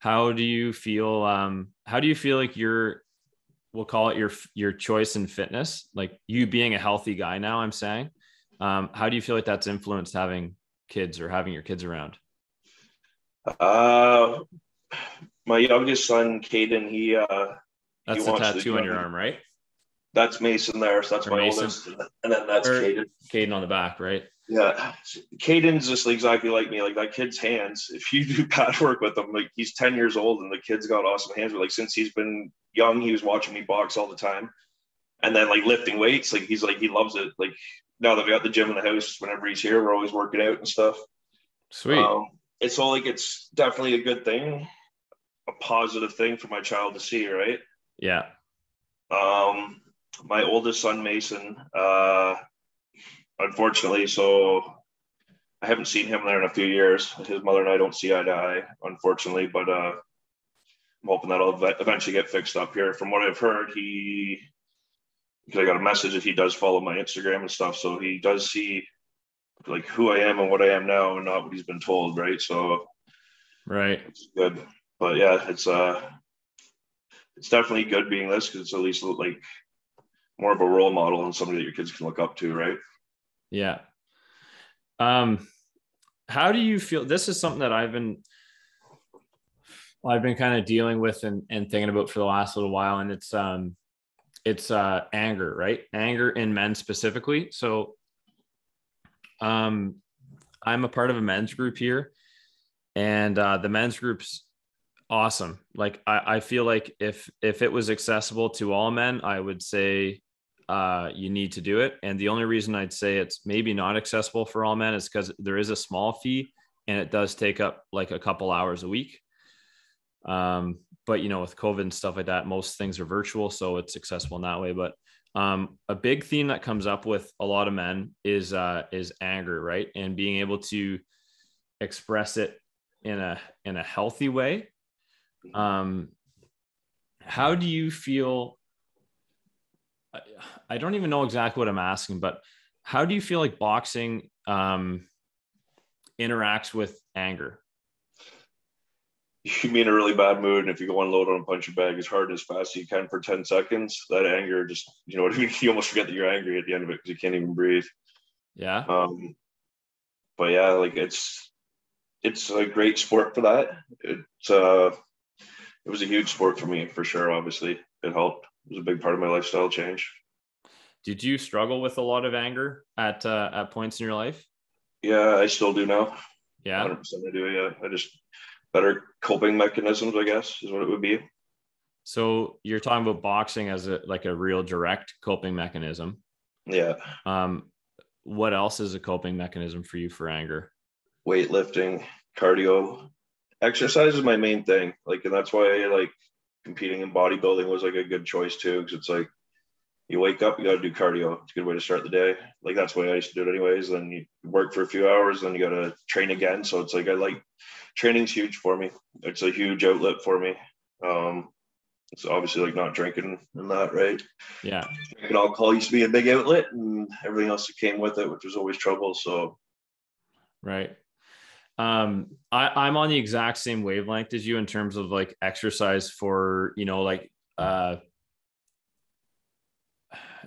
A: How do you feel like we'll call it your choice in fitness, like you being a healthy guy now, I'm saying, how do you feel like that's influenced having kids or having your kids around?
B: My youngest son, Caden,
A: that's the tattoo on your arm, right?
B: That's Mason there. So that's my oldest. And then that's Caden.
A: Caden on the back, right?
B: Yeah. Caden's just exactly like me. Like that kid's hands, if you do pad work with him, like he's 10 years old and the kid's got awesome hands. But like since he's been young, he was watching me box all the time. And then like lifting weights, like he's like, he loves it. Like now that we got the gym in the house, whenever he's here, we're always working out and stuff.
A: Sweet.
B: It's all like, it's definitely a good thing, a positive thing for my child to see, right?
A: Yeah.
B: My oldest son, Mason, unfortunately, so I haven't seen him there in a few years. His mother and I don't see eye to eye, unfortunately, but I'm hoping that'll eventually get fixed up here. From what I've heard, because I got a message that he does follow my Instagram and stuff, so he does see like who I am and what I am now, and not what he's been told, right? So,
A: right,
B: it's good. But yeah, it's definitely good being this, because it's at least like more of a role model and somebody that your kids can look up to, right?
A: yeah. How do you feel? This is something that I've been kind of dealing with and thinking about for the last little while, and it's anger, right? Anger in men specifically. So I'm a part of a men's group here, and the men's group's awesome. Like I feel like if it was accessible to all men, I would say you need to do it. And the only reason I'd say it's maybe not accessible for all men is because there is a small fee, and it does take up like a couple hours a week. But you know, with COVID and stuff like that, most things are virtual, so it's accessible in that way. But a big theme that comes up with a lot of men is anger, right? And being able to express it in a healthy way. How do you feel? I don't even know exactly what I'm asking, but how do you feel like boxing interacts with anger?
B: You mean a really bad mood, and if you go unload on a punching bag as hard as fast as you can for 10 seconds, that anger just, you know what I mean? You almost forget that you're angry at the end of it because you can't even breathe.
A: Yeah.
B: But yeah, like it's a great sport for that. It was a huge sport for me, for sure. Obviously, it helped. It was a big part of my lifestyle change.
A: Did you struggle with a lot of anger at points in your life?
B: Yeah, I still do now.
A: Yeah.
B: 100% I do. Yeah, I just better coping mechanisms, I guess, is what it would be.
A: So you're talking about boxing as a real direct coping mechanism.
B: Yeah.
A: What else is a coping mechanism for you for anger?
B: Weightlifting, cardio, exercise is my main thing. Like, and that's why like competing in bodybuilding was like a good choice too, because it's like you wake up, you got to do cardio. It's a good way to start the day. Like that's why I used to do it anyways. Then you work for a few hours, then you got to train again. So it's like I like training's huge for me. It's a huge outlet for me. It's obviously like not drinking and that, right?
A: Yeah.
B: Drinking alcohol used to be a big outlet, and everything else that came with it, which was always trouble. So,
A: right. I'm on the exact same wavelength as you in terms of like exercise for, you know, like it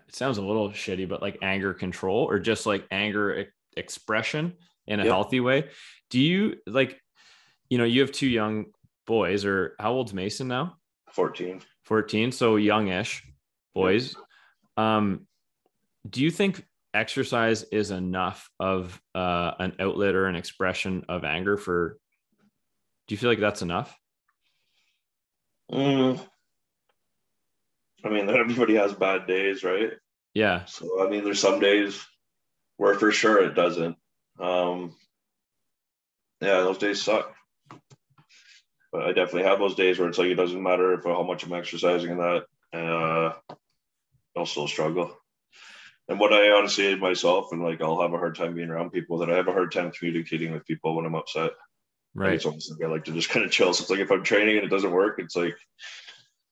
A: sounds a little shitty, but like anger control or just like anger expression in a healthy way. Do you like, you know, you have two young boys, or how old's Mason now?
B: 14.
A: So youngish boys. Do you think exercise is enough of an outlet or an expression of anger do you feel like that's enough?
B: I mean, everybody has bad days, right?
A: Yeah.
B: So, I mean, there's some days where for sure it doesn't. Yeah, those days suck. But I definitely have those days where it's like it doesn't matter if how much I'm exercising and that, I'll still struggle. And what I honestly myself, and like I'll have a hard time being around people, that I have a hard time communicating with people when I'm upset.
A: Right.
B: Like it's almost like I like to just kind of chill. So it's like if I'm training and it doesn't work, it's like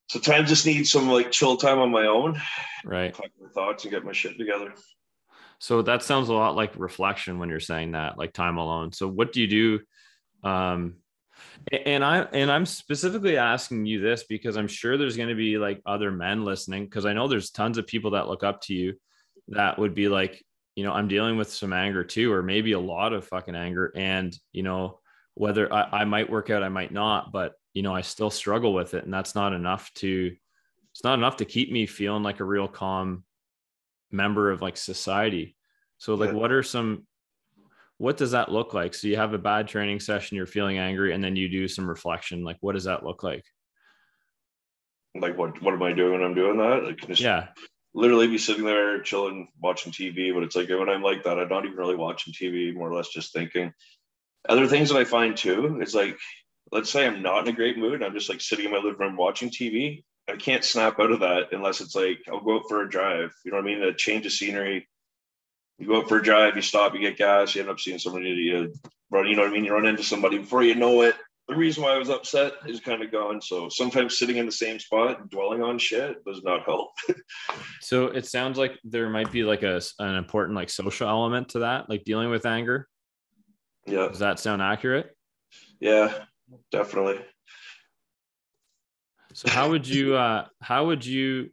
B: sometimes just need some like chill time on my own.
A: Right.
B: Collect my thoughts and get my shit together.
A: So that sounds a lot like reflection when you're saying that, like time alone. So what do you do? And I'm specifically asking you this because I'm sure there's going to be like other men listening, because I know there's tons of people that look up to you that would be like, you know, I'm dealing with some anger too, or maybe a lot of fucking anger. And, you know, whether I might work out, I might not, but, you know, I still struggle with it. And that's not enough it's not enough to keep me feeling like a real calm member of like society. So like, what does that look like? So you have a bad training session, you're feeling angry, and then you do some reflection. Like, what does that look like?
B: Like, what am I doing when I'm doing that? Like,
A: Yeah.
B: literally be sitting there chilling, watching TV. But it's like when I'm like that, I'm not even really watching TV, more or less just thinking. Other things that I find too is like, let's say I'm not in a great mood. I'm just like sitting in my living room watching TV. I can't snap out of that unless it's like I'll go out for a drive. You know what I mean? A change of scenery. You go out for a drive, you stop, you get gas, you end up seeing somebody, you run, you know what I mean? You run into somebody before you know it. The reason why I was upset is kind of gone. So sometimes sitting in the same spot and dwelling on shit does not help.
A: So it sounds like there might be like an important like social element to that, like dealing with anger.
B: Yeah.
A: Does that sound accurate?
B: Yeah, definitely.
A: So how would you,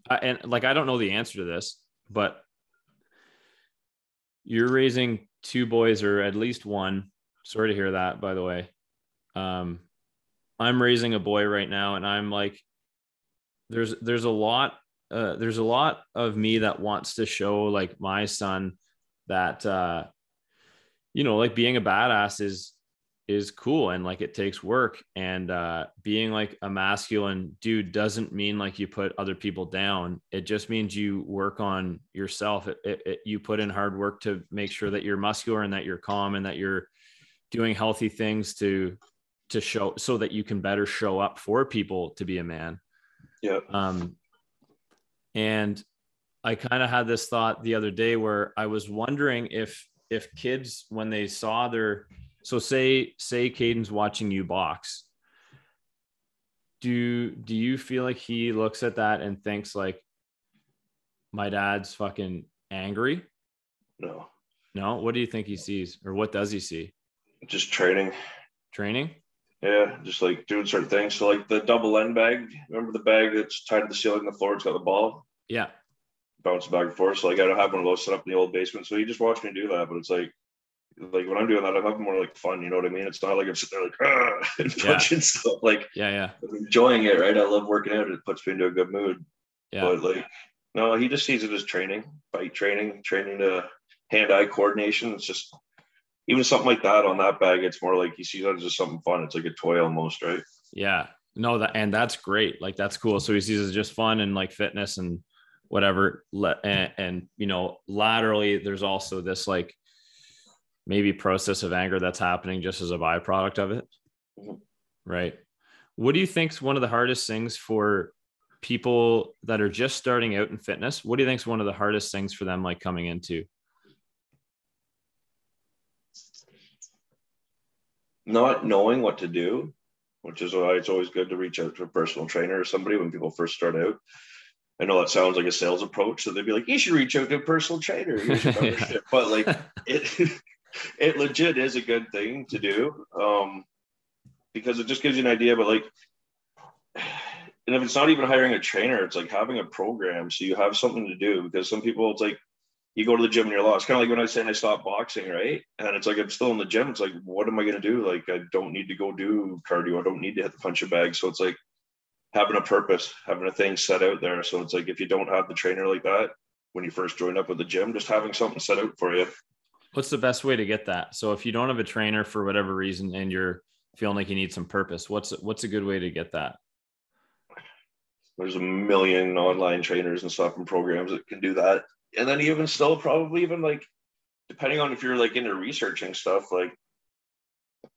A: and like, I don't know the answer to this, but you're raising two boys or at least one. Sorry to hear that, by the way. I'm raising a boy right now, and I'm like, there's a lot of me that wants to show like my son that, like being a badass is cool, and like it takes work, and being like a masculine dude doesn't mean like you put other people down. It just means you work on yourself. You put in hard work to make sure that you're muscular and that you're calm and that you're doing healthy things to show, so that you can better show up for people to be a man.
B: Yeah.
A: And I kind of had this thought the other day where I was wondering if kids, when they saw so say Caden's watching you box, do you feel like he looks at that and thinks like, my dad's fucking angry?
B: No.
A: What do you think he sees, or what does he see?
B: Just training. Yeah, just like doing certain things. So like the double end bag, remember the bag that's tied to the ceiling on the floor? It's got the ball.
A: Yeah.
B: Bouncing back and forth. So like I don't have one of those set up in the old basement. So you just watch me do that. But it's like when I'm doing that, I'm having more like fun. You know what I mean? It's not like I'm sitting there like and punching stuff. Like
A: yeah,
B: I'm enjoying it, right? I love working out. It puts me into a good mood.
A: Yeah.
B: But like no, he just sees it as training, fight training to hand-eye coordination. It's just even something like that on that bag, it's more like you see that as just something fun. It's like a toy almost, right?
A: Yeah. No, that's great. Like that's cool. So he sees it as just fun and like fitness and whatever. And laterally, there's also this like maybe process of anger that's happening just as a byproduct of it.
B: Mm-hmm.
A: Right. What do you think is one of the hardest things for people that are just starting out in fitness? What do you think is one of the hardest things for them, like coming into?
B: Not knowing what to do, which is why it's always good to reach out to a personal trainer or somebody when people first start out. I know that sounds like a sales approach, so they'd be like, you should reach out to a personal trainer. Here's your membership. But like it legit is a good thing to do, because it just gives you an idea. But like, and if it's not even hiring a trainer, it's like having a program so you have something to do. Because some people, it's like you go to the gym and you're lost. Kind of like when I was saying I stopped boxing, right? And it's like I'm still in the gym. It's like, what am I going to do? Like, I don't need to go do cardio. I don't need to hit the punching bag. So it's like having a purpose, having a thing set out there. So it's like if you don't have the trainer like that when you first join up with the gym, just having something set out for you.
A: What's the best way to get that? So if you don't have a trainer for whatever reason and you're feeling like you need some purpose, what's a good way to get that?
B: There's a million online trainers and stuff and programs that can do that. And then even still, probably even like, depending on if you're like into researching stuff, like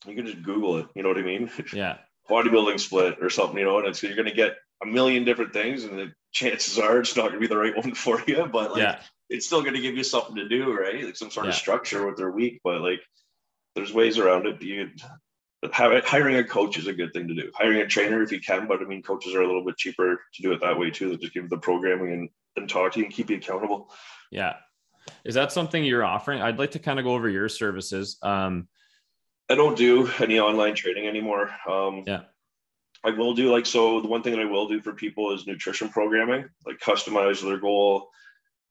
B: you can just Google it. You know what I mean?
A: Yeah.
B: Bodybuilding split or something, and so you're going to get a million different things, and the chances are it's not going to be the right one for you, but like it's still going to give you something to do, right? Like some sort of structure with their week, but like there's ways around it. Hiring a coach is a good thing to do. Hiring a trainer if you can, but I mean, coaches are a little bit cheaper to do it that way too. They just give you the programming and talk to you and keep you accountable.
A: Yeah. Is that something you're offering? I'd like to kind of go over your services.
B: I don't do any online training anymore. I will do so the one thing that I will do for people is nutrition programming, like customize their goal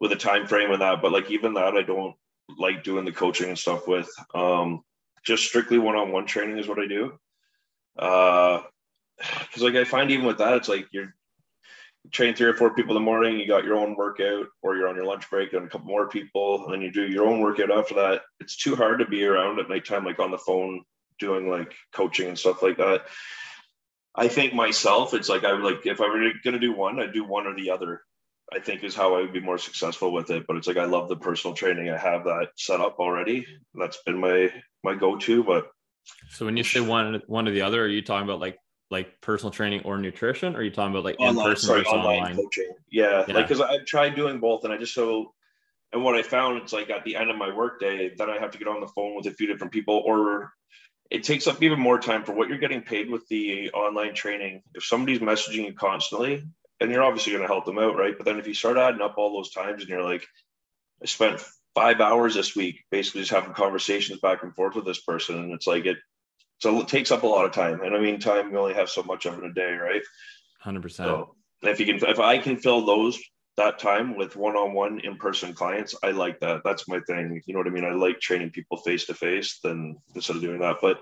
B: with a time frame and that. But like even that, I don't like doing the coaching and stuff with. Just strictly one-on-one training is what I do. Because like I find even with that, it's like you're training 3 or 4 people in the morning, you got your own workout, or you're on your lunch break and a couple more people, and then you do your own workout after that. It's too hard to be around at nighttime, like on the phone doing like coaching and stuff like that. I think myself, it's like I would like if I were going to do one, I'd do one or the other. I think is how I would be more successful with it. But it's like, I love the personal training. I have that set up already. That's been my go-to. But
A: So when you say one or the other, are you talking about like personal training or nutrition? Or are you talking about like in person versus
B: online
A: online?
B: coaching. Yeah. Like,
A: Yeah.
B: cause I've tried doing both and and what I found, it's like at the end of my workday, then I have to get on the phone with a few different people, or it takes up even more time for what you're getting paid with the online training. If somebody's messaging you constantly, and you're obviously going to help them out, right? But then if you start adding up all those times and you're like, I spent 5 hours this week basically just having conversations back and forth with this person, and it's like so it takes up a lot of time. And I mean, time, we only have so much of it in a day, right?
A: 100%.
B: So if I can fill that time with one-on-one in-person clients, I like that. That's my thing. You know what I mean? I like training people face to face than instead of doing that. But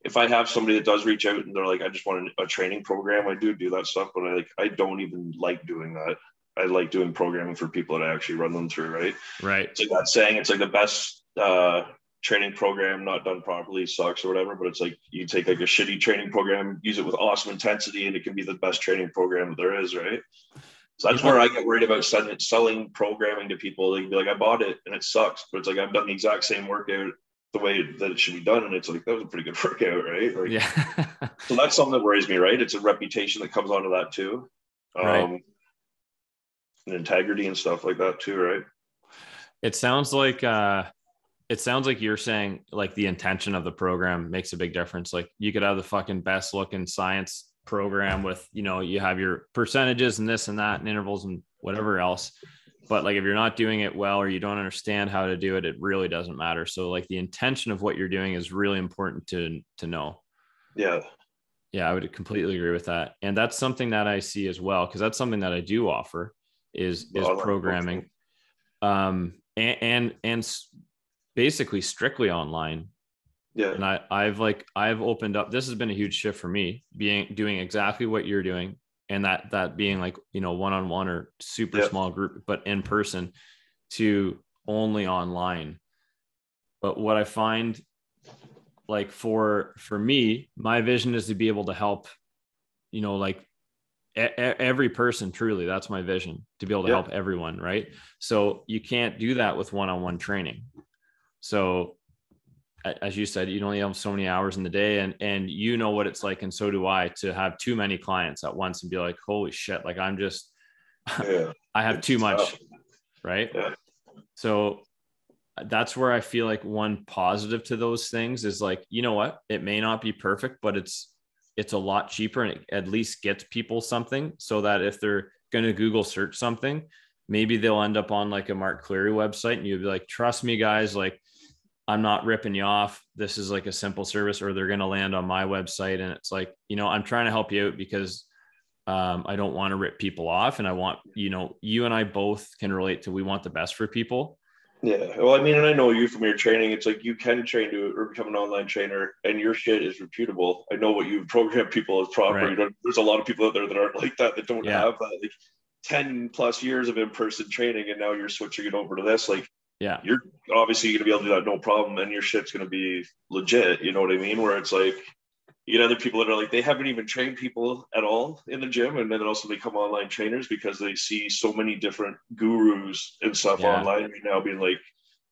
B: if I have somebody that does reach out and they're like, I just want a training program, I do that stuff, but I don't even like doing that. I like doing programming for people that I actually run them through, right?
A: Right.
B: It's like that saying, it's like the best training program not done properly sucks or whatever, but it's like you take like a shitty training program, use it with awesome intensity, and it can be the best training program there is, right? So that's where I get worried about selling programming to people. They'd be like, I bought it and it sucks, but it's like, I've done the exact same workout the way that it should be done. And it's like, that was a pretty good workout, right? Like,
A: Yeah.
B: so that's something that worries me, right? It's a reputation that comes onto that too.
A: Right.
B: And integrity and stuff like that too, right?
A: It sounds like you're saying like the intention of the program makes a big difference. Like you could have the fucking best looking science program with, you have your percentages and this and that and intervals and whatever else. But like, if you're not doing it well, or you don't understand how to do it, it really doesn't matter. So like the intention of what you're doing is really important to know.
B: Yeah.
A: Yeah. I would completely agree with that. And that's something that I see as well. Cause that's something that I do offer is programming. And basically strictly online.
B: Yeah.
A: And I've opened up, this has been a huge shift for me, doing exactly what you're doing. And that being like, one-on-one or super small group, but in person, to only online. But what I find, like for me, my vision is to be able to help, like every person, truly. That's my vision, to be able to help everyone. Right. So you can't do that with one-on-one training. So as you said, you only have so many hours in the day, and you know what it's like. And so do I, to have too many clients at once and be like, holy shit, like I'm just, I have too much. Right.
B: Yeah.
A: So that's where I feel like one positive to those things is like, you know what, it may not be perfect, but it's a lot cheaper, and it at least gets people something, so that if they're going to Google search something, maybe they'll end up on like a Mark Cleary website, and you'll be like, trust me guys, like I'm not ripping you off. This is like a simple service. Or they're going to land on my website. And it's like, I'm trying to help you out because I don't want to rip people off. And I want, you and I both can relate to, we want the best for people.
B: Yeah. Well, I mean, and I know you from your training, it's like you can train to or become an online trainer and your shit is reputable. I know what you've programmed people as proper.
A: Right.
B: There's a lot of people out there that aren't like that don't have that, like 10 plus years of in-person training, and now you're switching it over to this. Like, you're obviously going to be able to do that no problem, and your shit's going to be legit. You know what I mean? Where it's like, you get other people that are like, they haven't even trained people at all in the gym, and then also become online trainers because they see so many different gurus and stuff online right now, being like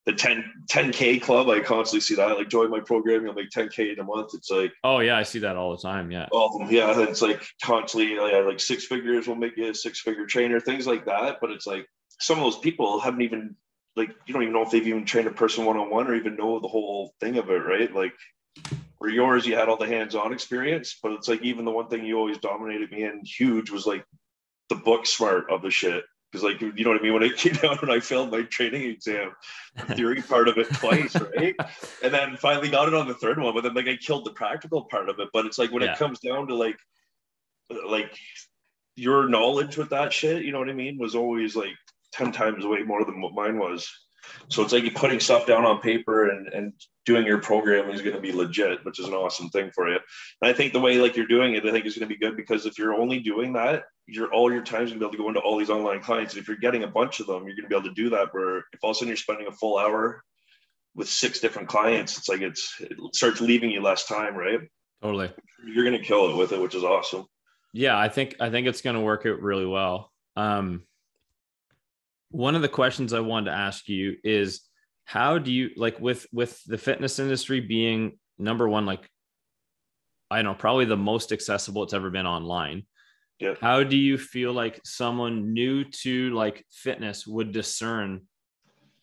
B: the 10K club. I constantly see that, like, join my program, you'll make 10K in a month. It's like,
A: oh yeah, I see that all the time. Yeah.
B: It's like constantly like 6 figures will make you a 6-figure trainer, things like that. But it's like some of those people haven't even, like, you don't even know if they've even trained a person one-on-one or even know the whole thing of it, right? Like, for yours, you had all the hands-on experience, but it's like, even the one thing you always dominated me in huge was like the book smart of the shit. Because, like, you know what I mean? When I came down and I failed my training exam, the theory part of it twice, right? And then finally got it on the third one, but then like I killed the practical part of it. But it's like when it comes down to like your knowledge with that shit, you know what I mean, was always like 10 times way more than what mine was. So it's like you putting stuff down on paper and doing your programming is going to be legit, which is an awesome thing for you. And I think the way like you're doing it, I think is going to be good, because if you're only doing that, all your time's going to be able to go into all these online clients. And if you're getting a bunch of them, you're going to be able to do that. Where if all of a sudden you're spending a full hour with 6 different clients, it's like it starts leaving you less time, right?
A: Totally.
B: You're going to kill it with it, which is awesome.
A: Yeah, I think it's going to work out really well. one of the questions I wanted to ask you is, how do you, like, with the fitness industry being number one, like, I don't know, probably the most accessible it's ever been online.
B: Yeah.
A: How do you feel like someone new to like fitness would discern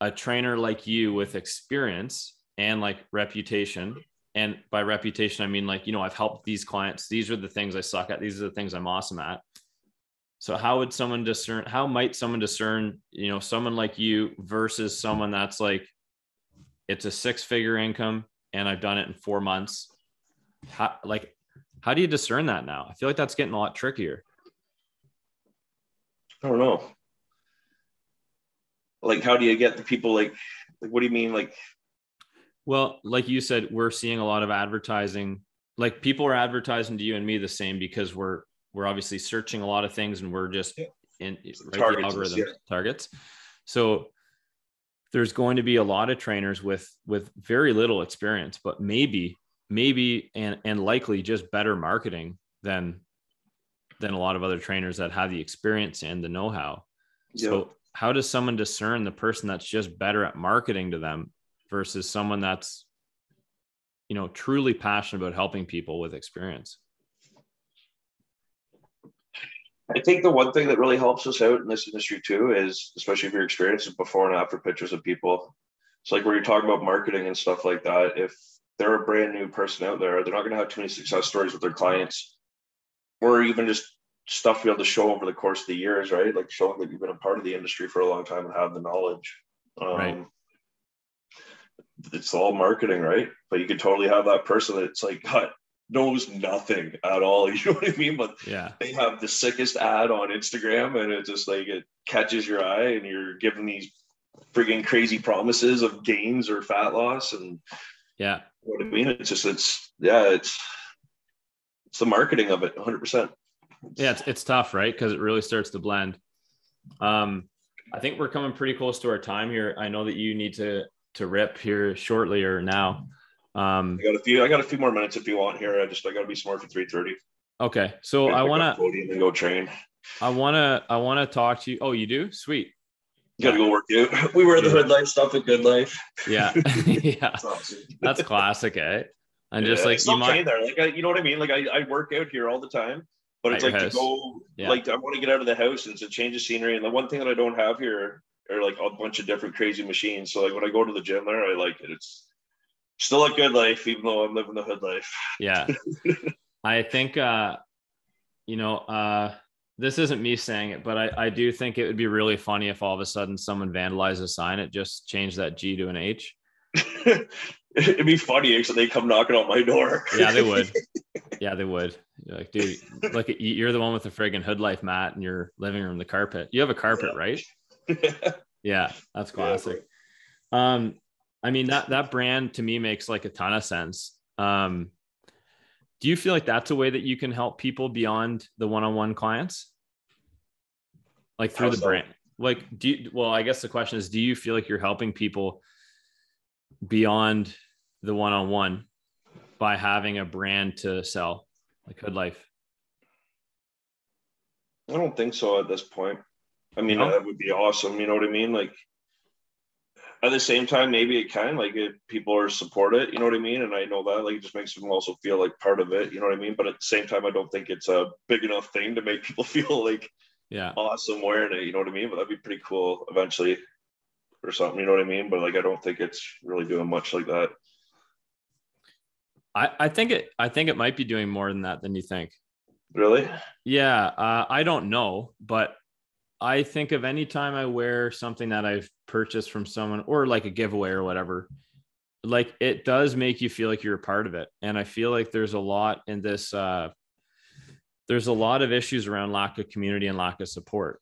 A: a trainer like you with experience and like reputation? And by reputation, I mean, like, you know, I've helped these clients. These are the things I suck at. These are the things I'm awesome at. So how would someone discern, how might someone discern, you know, someone like you versus someone that's like, it's a 6-figure income and I've done it in 4 months. How do you discern that now? I feel like that's getting a lot trickier.
B: I don't know. Like, how do you get the people like what do you mean? Like,
A: Well, like you said, we're seeing a lot of advertising. Like, people are advertising to you and me the same, because we're obviously searching a lot of things and we're just in right, the algorithm targets. So there's going to be a lot of trainers with very little experience, but maybe and likely just better marketing than a lot of other trainers that have the experience and the know-how. Yep. So how does someone discern the person that's just better at marketing to them versus someone that's, you know, truly passionate about helping people with experience?
B: I think the one thing that really helps us out in this industry too is, especially if you're experienced, is before and after pictures of people. So like where you're talking about marketing and stuff like that, if they're a brand new person out there, they're not going to have too many success stories with their clients, or even just stuff to be able to show over the course of the years, right? Like showing that you've been a part of the industry for a long time and have the knowledge.
A: Right.
B: It's all marketing, right? But you could totally have that person that's like, God, knows nothing at all. You know what I mean? But
A: yeah,
B: they have the sickest ad on Instagram and it just like, it catches your eye and you're given these frigging crazy promises of gains or fat loss. And
A: yeah,
B: you know what I mean? It's the marketing of it 100%.
A: Yeah. It's tough, right? Cause it really starts to blend. I think we're coming pretty close to our time here. I know that you need to rip here shortly or now.
B: I got a few more minutes if you want here. I got to be smart for 3:30.
A: Okay. So I want
B: to go train.
A: I want to talk to you. Oh, you do? Sweet.
B: You got to go work out. We wear the hood life stuff at Good Life.
A: Yeah. Yeah.
B: That's awesome.
A: That's classic, eh? And just like,
B: you might there. Like, you know what I mean? Like I work out here all the time, but it's like to go, like I want to get out of the house and to change the scenery. And the one thing that I don't have here are like a bunch of different crazy machines. So like when I go to the gym there, I like it. It's still a good life, even though I'm living the hood life.
A: Yeah. I think, this isn't me saying it, but I do think it would be really funny if all of a sudden someone vandalized a sign. It just changed that G to an H.
B: It'd be funny if they come knocking on my door.
A: Yeah, they would. Yeah, they would. You're like, dude, look, you're the one with the friggin' hood life mat in your living room, the carpet. You have a carpet, right? Yeah, that's classic. I mean, that brand to me makes like a ton of sense. Do you feel like that's a way that you can help people beyond the one-on-one clients? Like through the brand? Like, I guess the question is, do you feel like you're helping people beyond the one-on-one by having a brand to sell, like Hood Life?
B: I don't think so at this point. I mean, that would be awesome. You know what I mean? Like, at the same time, maybe it can, like, if people are support it, you know what I mean? And I know that, like, it just makes them also feel like part of it, you know what I mean? But at the same time, I don't think it's a big enough thing to make people feel like awesome wearing it, you know what I mean? But that'd be pretty cool eventually or something, you know what I mean? But like, I don't think it's really doing much like that.
A: I think it might be doing more than that than you think.
B: Really?
A: Yeah. I don't know, but I think of any time I wear something that I've purchased from someone or like a giveaway or whatever, like it does make you feel like you're a part of it. And I feel like there's a lot in this, there's a lot of issues around lack of community and lack of support,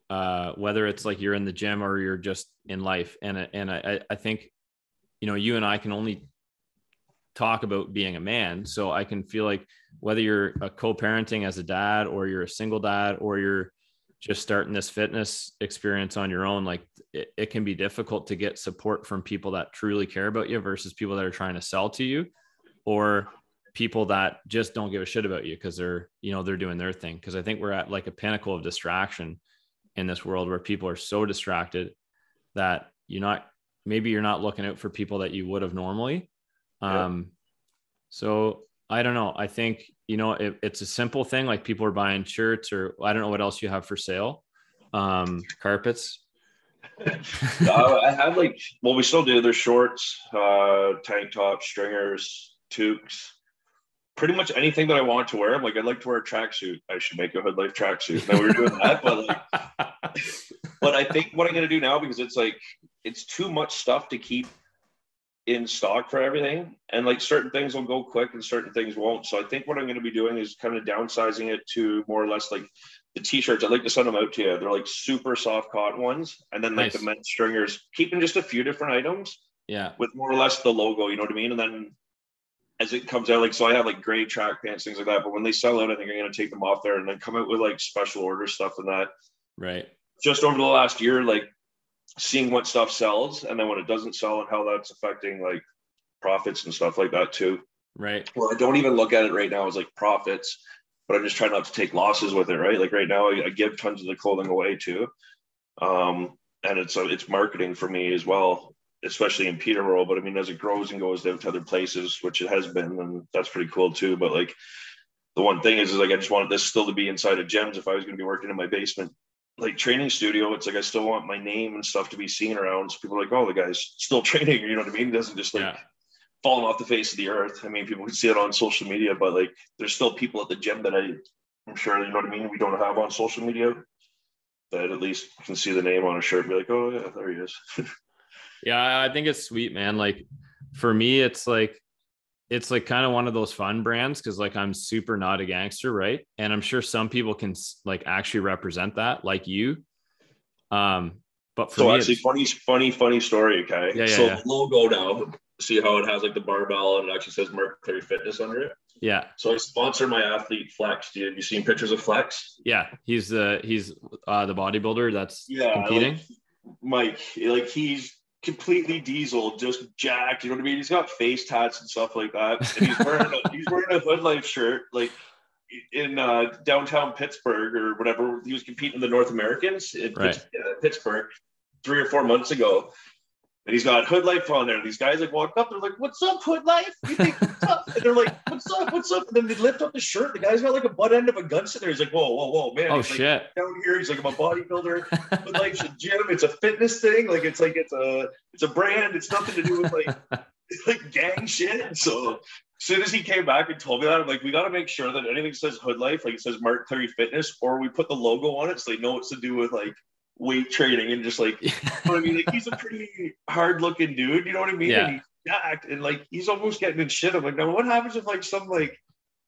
A: whether it's like you're in the gym or you're just in life. And I think, you and I can only talk about being a man. So I can feel like whether you're a co-parenting as a dad or you're a single dad or you're just starting this fitness experience on your own, like it can be difficult to get support from people that truly care about you versus people that are trying to sell to you or people that just don't give a shit about you because they're doing their thing. Cause I think we're at like a pinnacle of distraction in this world where people are so distracted that maybe you're not looking out for people that you would have normally. So I don't know. I think, it's a simple thing. Like people are buying shirts, or I don't know what else you have for sale. Carpets.
B: I have we still do. There's shorts, tank tops, stringers, toques, pretty much anything that I want to wear. I'm like, I'd like to wear a tracksuit. I should make a Hood Life tracksuit. Now we were doing that, but I think what I'm going to do now, because it's too much stuff to keep in stock for everything. And like certain things will go quick and certain things won't. So I think what I'm going to be doing is kind of downsizing it to more or less like the t-shirts. I'd like to send them out to you. They're like super soft cotton ones. And then like the men's stringers, keeping just a few different items.
A: Yeah.
B: With more or less the logo, you know what I mean? And then as it comes out, so I have like gray track pants, things like that. But when they sell out, I think I'm going to take them off there and then come out with like special order stuff and that.
A: Right.
B: Just over the last year, like seeing what stuff sells and then when it doesn't sell and how that's affecting like profits and stuff like that too.
A: Right.
B: Well, I don't even look at it right now as like profits, but I'm just trying not to take losses with it. Right. Like right now I give tons of the clothing away too. And it's marketing for me as well, especially in Peterborough. But I mean, as it grows and goes out to other places, which it has been, and that's pretty cool too. But like the one thing is like, I just wanted this still to be inside of gyms. If I was going to be working in my basement, like training studio, it's like I still want my name and stuff to be seen around. So people are like, oh, the guy's still training, you know what I mean? It doesn't just like falling off the face of the earth. I mean, people can see it on social media, but like there's still people at the gym that I'm sure, you know what I mean, we don't have on social media that at least can see the name on a shirt and be like, oh yeah, there he is.
A: Yeah, I think it's sweet, man. Like for me, it's like kind of one of those fun brands because like I'm super not a gangster, right? And I'm sure some people can like actually represent that, like you. But for me,
B: actually, funny story. Okay, the logo now, see how it has like the barbell and it actually says Mark Cleary Fitness under it.
A: Yeah.
B: So I sponsor my athlete Flex. Have you seen pictures of Flex?
A: Yeah, he's the bodybuilder that's competing.
B: Like Mike, like he's completely diesel, just jacked. You know what I mean? He's got face tats and stuff like that. And he's wearing a Hood Life shirt, like in downtown Pittsburgh or whatever. He was competing in the North Americans in Pittsburgh 3 or 4 months ago. And he's got Hood Life on there. These guys like walk up, they're like, "What's up, Hood Life?" You think, "What's up?" And they're like, "What's up? What's up?" And then they lift up the shirt. The guy's got like a butt end of a gun sitting there. He's like, "Whoa, man!"
A: Oh
B: he's
A: shit!
B: Like, down here, he's like, "I'm a bodybuilder. Hood Life's a gym. It's a fitness thing. Like it's a brand. It's nothing to do with like gang shit." So as soon as he came back and told me that, I'm like, we got to make sure that anything says Hood Life, like it says Mark Cleary Fitness, or we put the logo on it so they know it's to do with like weight training and just like, you know what I mean? Like he's a pretty hard looking dude, you know what I mean?
A: Yeah.
B: And he's jacked and like he's almost getting in shit. I'm like, now what happens if like some like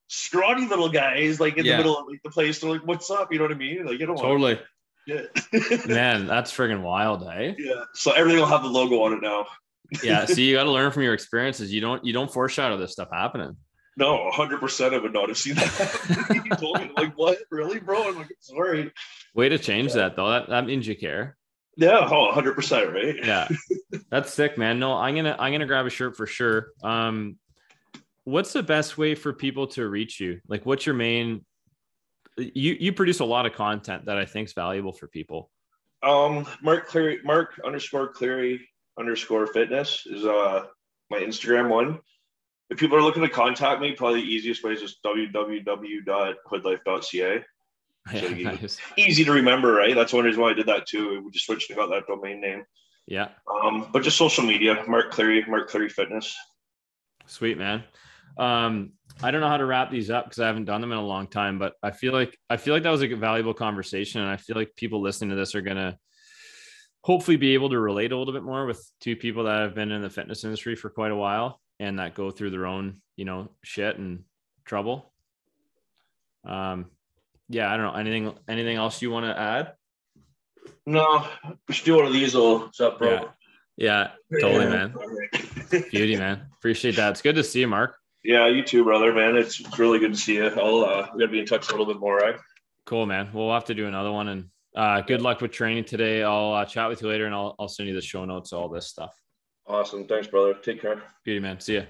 B: scrawny little guy is like in the middle of like the place? They're like, "What's up?" You know what I mean? Like you don't
A: totally.
B: Want
A: Man, that's friggin' wild, eh?
B: Yeah. So everything will have the logo on it now.
A: Yeah. See, you got to learn from your experiences. You don't foreshadow this stuff happening.
B: No, 100% I would not have seen that. He told me, like, what? Really, bro? I'm like, sorry. Way
A: to change that, though. That means you care.
B: Yeah, 100%, right?
A: Yeah. That's sick, man. No, I'm gonna grab a shirt for sure. What's the best way for people to reach you? Like, what's your main? You produce a lot of content that I think is valuable for people.
B: Mark _Cleary _ fitness is my Instagram one. If people are looking to contact me, probably the easiest way is just www.hoodlife.ca. So nice. Easy to remember, right? That's one reason why I did that too. We just switched and got that domain name.
A: Yeah.
B: But just social media, Mark Cleary Fitness.
A: Sweet, man. I don't know how to wrap these up because I haven't done them in a long time, but I feel like that was a valuable conversation. And I feel like people listening to this are going to hopefully be able to relate a little bit more with two people that have been in the fitness industry for quite a while and that go through their own, shit and trouble. Yeah, I don't know. Anything else you want to add?
B: No, we should do one of these. What's up, bro?
A: Yeah, totally, man. Beauty, man. Appreciate that. It's good to see you, Mark.
B: Yeah, you too, brother, man. It's really good to see you. We gotta be in touch a little bit more, right?
A: Cool, man. We'll have to do another one. And good luck with training today. I'll chat with you later, and I'll send you the show notes, all this stuff.
B: Awesome. Thanks, brother. Take care.
A: Beauty, man. See ya.